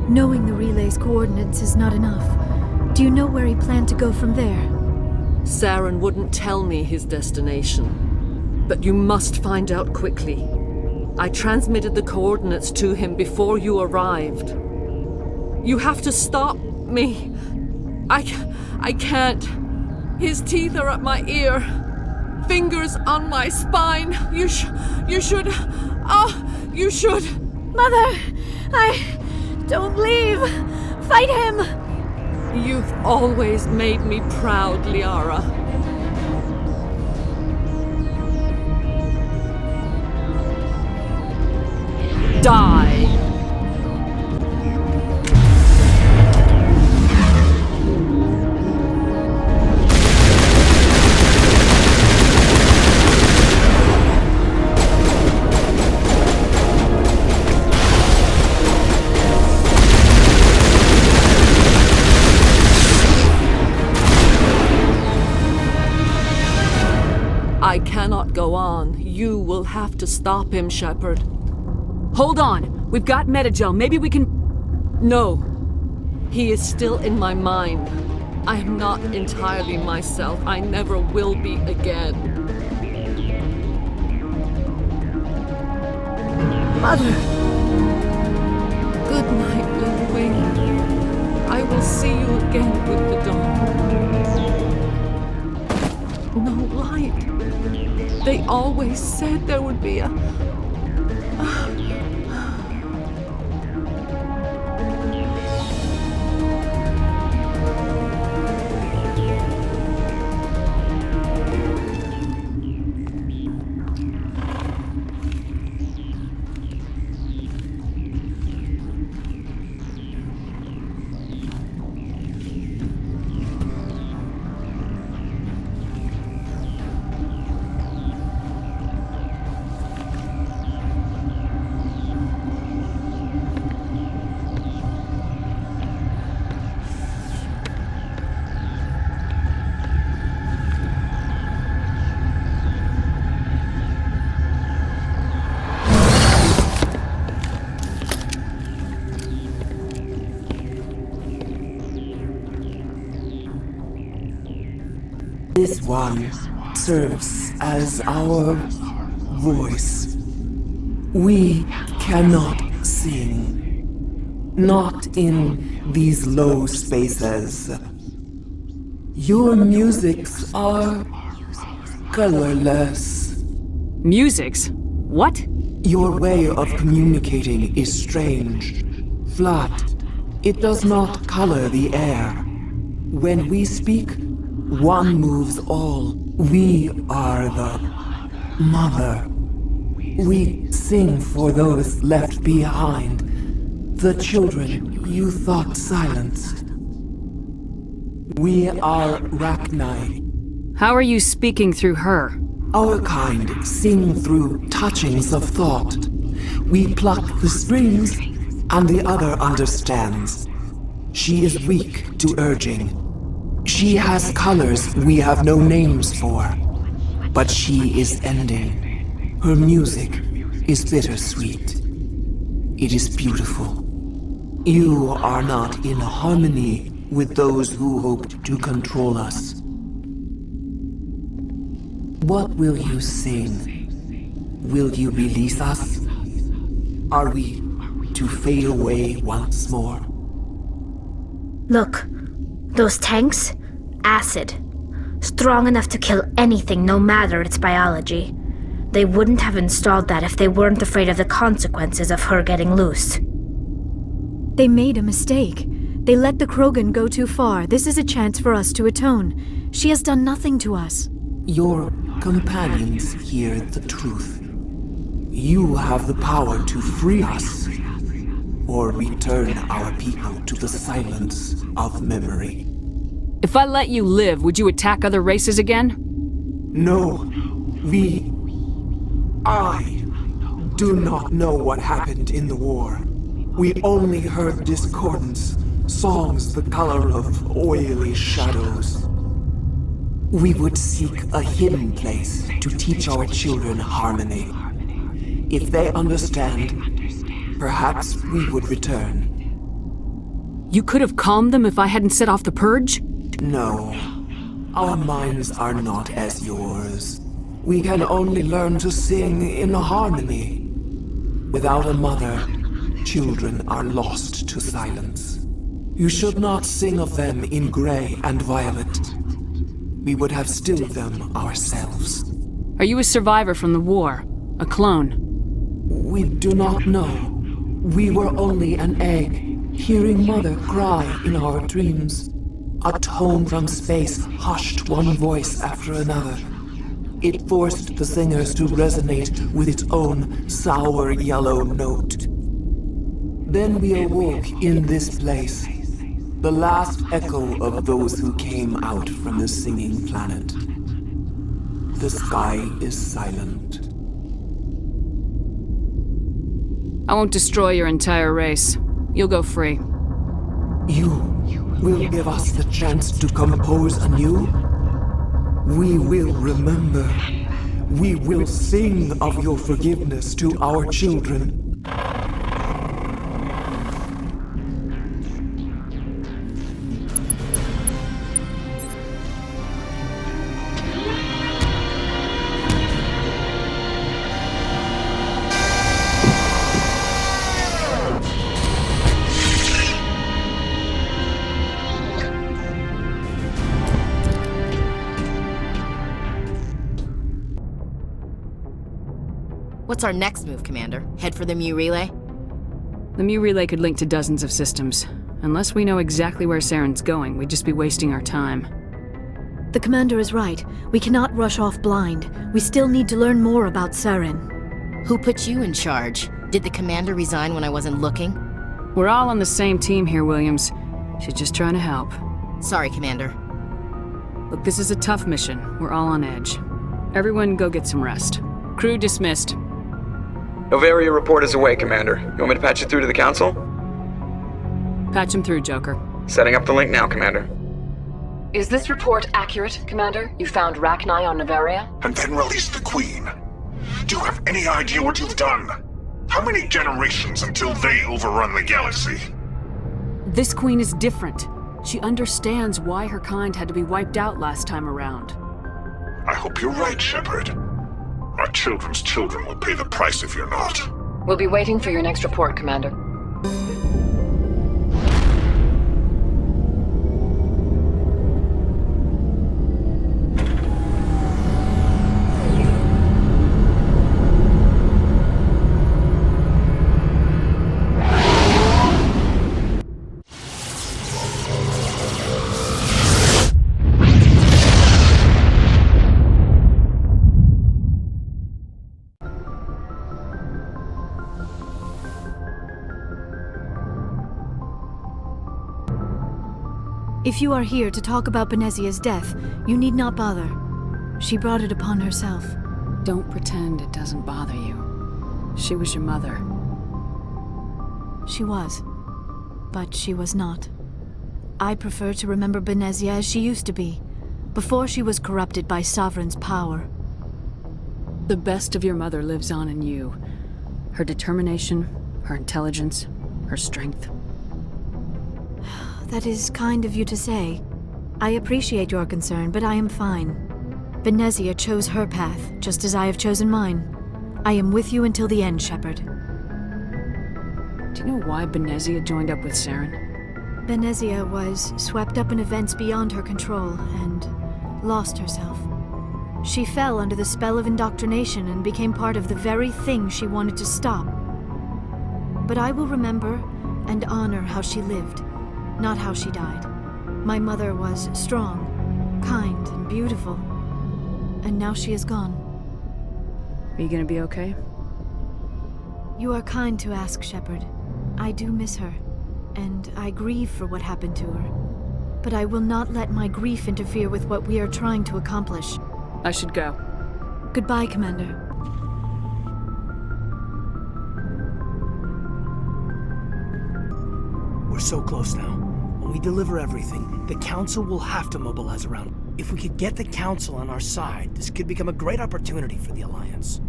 Knowing the relay's coordinates is not enough. Do you know where he planned to go from there? Saren wouldn't tell me his destination. But you must find out quickly. I transmitted the coordinates to him before you arrived. You have to stop me. I can't. His teeth are at my ear. Fingers on my spine. You should. You should. Mother! Don't leave! Fight him! You've always made me proud, Liara. Die! I cannot go on. You will have to stop him, Shepard. Hold on! We've got Metagel. Maybe we can... No. He is still in my mind. I am not entirely myself. I never will be again. Mother! Good night, little wing. I will see you again with the dawn. No light. They always said there would be a... This one serves as our voice. We cannot sing. Not in these low spaces. Your musics are colorless. Musics? What? Your way of communicating is strange. Flat. It does not color the air. When we speak, one moves all. We are the mother. We sing for those left behind. The children you thought silenced. We are Rachni. How are you speaking through her? Our kind sing through touchings of thought. We pluck the strings, and the other understands. She is weak to urging. She has colors we have no names for, but she is ending. Her music is bittersweet. It is beautiful. You are not in harmony with those who hoped to control us. What will you sing? Will you release us? Are we to fade away once more? Look, those tanks? Acid. Strong enough to kill anything, no matter its biology. They wouldn't have installed that if they weren't afraid of the consequences of her getting loose. They made a mistake. They let the Krogan go too far. This is a chance for us to atone. She has done nothing to us. Your companions hear the truth. You have the power to free us, or return our people to the silence of memory. If I let you live, would you attack other races again? No, I do not know what happened in the war. We only heard discordance, songs the color of oily shadows. We would seek a hidden place to teach our children harmony. If they understand, perhaps we would return. You could have calmed them if I hadn't set off the purge? No. Our minds are not as yours. We can only learn to sing in harmony. Without a mother, children are lost to silence. You should not sing of them in gray and violet. We would have stilled them ourselves. Are you a survivor from the war? A clone? We do not know. We were only an egg, hearing Mother cry in our dreams. A tone from space hushed one voice after another. It forced the singers to resonate with its own sour yellow note. Then we awoke in this place, the last echo of those who came out from the singing planet. The sky is silent. I won't destroy your entire race. You'll go free. You will give us the chance to compose anew? We will remember. We will sing of your forgiveness to our children. What's our next move, Commander? Head for the Mu Relay? The Mu Relay could link to dozens of systems. Unless we know exactly where Saren's going, we'd just be wasting our time. The Commander is right. We cannot rush off blind. We still need to learn more about Saren. Who put you in charge? Did the Commander resign when I wasn't looking? We're all on the same team here, Williams. She's just trying to help. Sorry, Commander. Look, this is a tough mission. We're all on edge. Everyone go get some rest. Crew dismissed. Noveria report is away, Commander. You want me to patch you through to the Council? Patch him through, Joker. Setting up the link now, Commander. Is this report accurate, Commander? You found Rachni on Noveria? And then released the Queen. Do you have any idea what you've done? How many generations until they overrun the galaxy? This Queen is different. She understands why her kind had to be wiped out last time around. I hope you're right, Shepard. Our children's children will pay the price if you're not. We'll be waiting for your next report, Commander. If you are here to talk about Benezia's death, you need not bother. She brought it upon herself. Don't pretend it doesn't bother you. She was your mother. She was. But she was not. I prefer to remember Benezia as she used to be, before she was corrupted by Sovereign's power. The best of your mother lives on in you. Her determination, her intelligence, her strength. That is kind of you to say. I appreciate your concern, but I am fine. Benezia chose her path, just as I have chosen mine. I am with you until the end, Shepard. Do you know why Benezia joined up with Saren? Benezia was swept up in events beyond her control and lost herself. She fell under the spell of indoctrination and became part of the very thing she wanted to stop. But I will remember and honor how she lived, not how she died. My mother was strong, kind, and beautiful. And now she is gone. Are you gonna be okay? You are kind to ask, Shepard. I do miss her, and I grieve for what happened to her. But I will not let my grief interfere with what we are trying to accomplish. I should go. Goodbye, Commander. We're so close now. When we deliver everything, the Council will have to mobilize around. If we could get the Council on our side, this could become a great opportunity for the Alliance.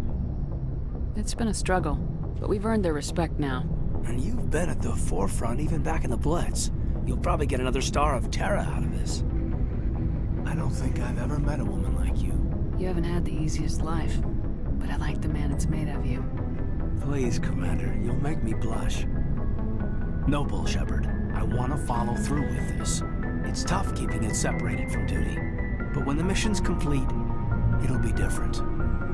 It's been a struggle, but we've earned their respect now. And you've been at the forefront even back in the Blitz. You'll probably get another Star of Terra out of this. I don't think I've ever met a woman like you. You haven't had the easiest life, but I like the man it's made of you. Please, Commander, you'll make me blush. Noble, Shepard. I want to follow through with this. It's tough keeping it separated from duty. But when the mission's complete, it'll be different.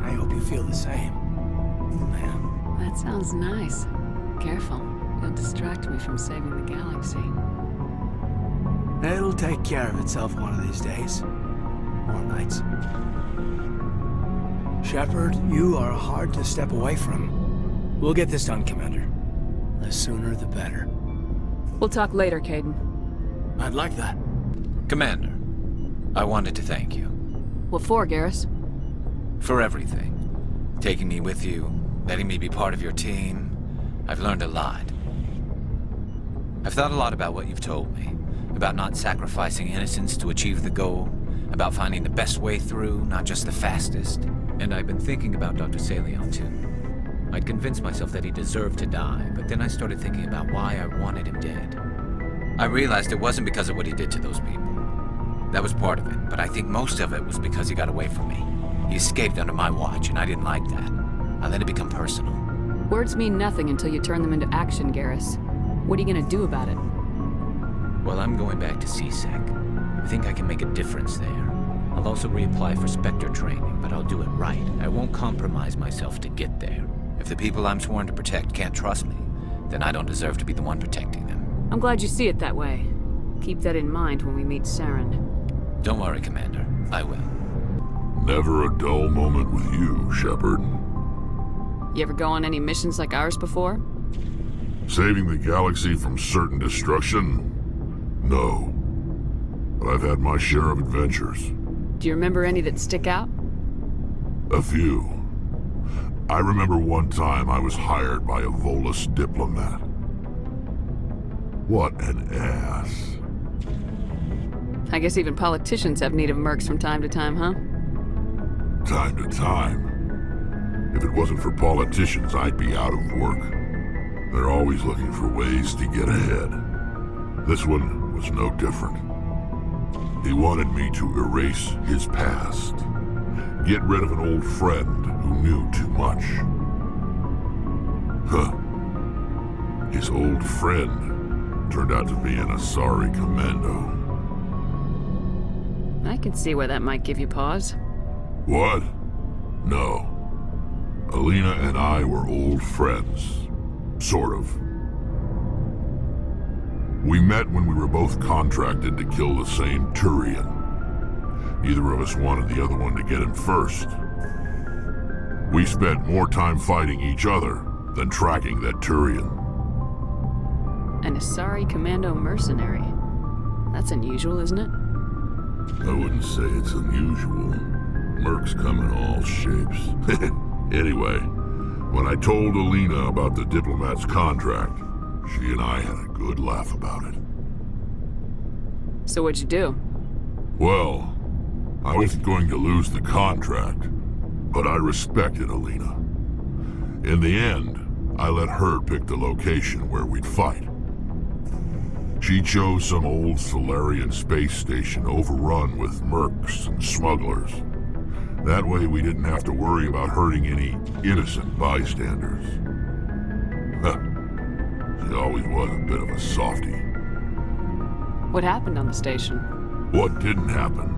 I hope you feel the same. Man. That sounds nice. Careful. You'll distract me from saving the galaxy. It'll take care of itself one of these days. Or nights. Shepard, you are hard to step away from. We'll get this done, Commander. The sooner the better. We'll talk later, Caden. I'd like that. Commander, I wanted to thank you. What for, Garrus? For everything. Taking me with you, letting me be part of your team. I've learned a lot. I've thought a lot about what you've told me. About not sacrificing innocence to achieve the goal. About finding the best way through, not just the fastest. And I've been thinking about Dr. Saleon, too. I'd convinced myself that he deserved to die, but then I started thinking about why I wanted him dead. I realized it wasn't because of what he did to those people. That was part of it, but I think most of it was because he got away from me. He escaped under my watch, and I didn't like that. I let it become personal. Words mean nothing until you turn them into action, Garrus. What are you gonna do about it? Well, I'm going back to CSEC. I think I can make a difference there. I'll also reapply for Spectre training, but I'll do it right. I won't compromise myself to get there. If the people I'm sworn to protect can't trust me, then I don't deserve to be the one protecting them. I'm glad you see it that way. Keep that in mind when we meet Saren. Don't worry, Commander. I will. Never a dull moment with you, Shepard. You ever go on any missions like ours before? Saving the galaxy from certain destruction? No. But I've had my share of adventures. Do you remember any that stick out? A few. I remember one time I was hired by a Volus diplomat. What an ass. I guess even politicians have need of mercs from time to time, huh? Time to time. If it wasn't for politicians, I'd be out of work. They're always looking for ways to get ahead. This one was no different. He wanted me to erase his past. Get rid of an old friend who knew too much. Huh. His old friend turned out to be an Asari commando. I can see where that might give you pause. What? No. Alina and I were old friends. Sort of. We met when we were both contracted to kill the same Turian. Neither of us wanted the other one to get him first. We spent more time fighting each other than tracking that Turian. An Asari commando mercenary. That's unusual, isn't it? I wouldn't say it's unusual. Mercs come in all shapes. Anyway, when I told Alina about the diplomat's contract, she and I had a good laugh about it. So what'd you do? Well, I wasn't going to lose the contract, but I respected Alina. In the end, I let her pick the location where we'd fight. She chose some old Solarian space station overrun with mercs and smugglers. That way we didn't have to worry about hurting any innocent bystanders. She always was a bit of a softie. What happened on the station? What didn't happen?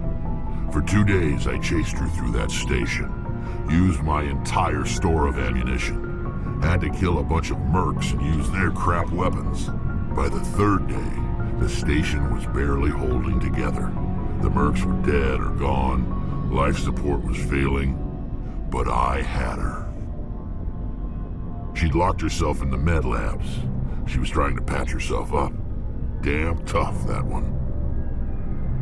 For 2 days, I chased her through that station. Used my entire store of ammunition. Had to kill a bunch of mercs and use their crap weapons. By the 3rd day, the station was barely holding together. The mercs were dead or gone. Life support was failing. But I had her. She'd locked herself in the med labs. She was trying to patch herself up. Damn tough, that one.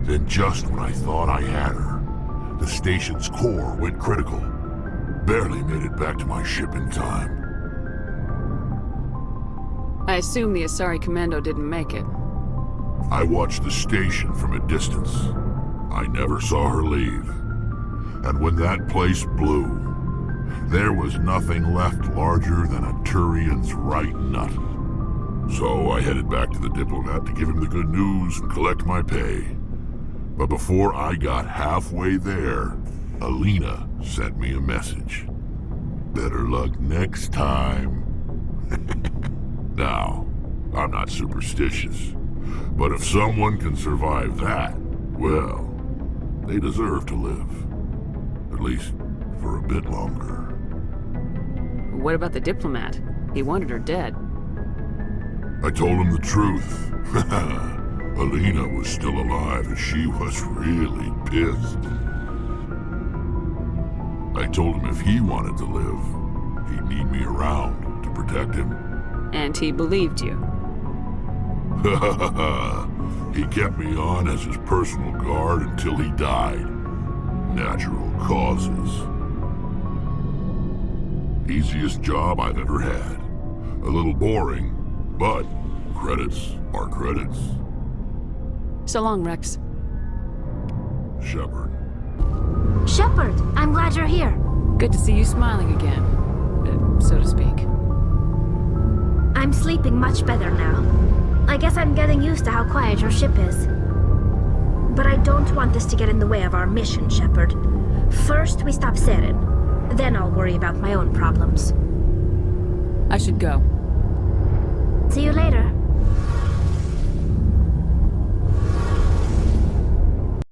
Then just when I thought I had her, the station's core went critical. Barely made it back to my ship in time. I assume the Asari Commando didn't make it. I watched the station from a distance. I never saw her leave. And when that place blew, there was nothing left larger than a Turian's right nut. So I headed back to the diplomat to give him the good news and collect my pay. But before I got halfway there, Alina sent me a message. Better luck next time. Now, I'm not superstitious, but if someone can survive that, well, they deserve to live. At least for a bit longer. What about the diplomat? He wanted her dead. I told him the truth. Alina was still alive and she was really pissed. I told him if he wanted to live, he'd need me around to protect him. And he believed you. He kept me on as his personal guard until he died. Natural causes. Easiest job I've ever had. A little boring, but credits are credits. So long, Rex. Shepard. Shepard, I'm glad you're here. Good to see you smiling again, so to speak. I'm sleeping much better now. I guess I'm getting used to how quiet your ship is. But I don't want this to get in the way of our mission, Shepard. First, we stop Seren. Then I'll worry about my own problems. I should go. See you later.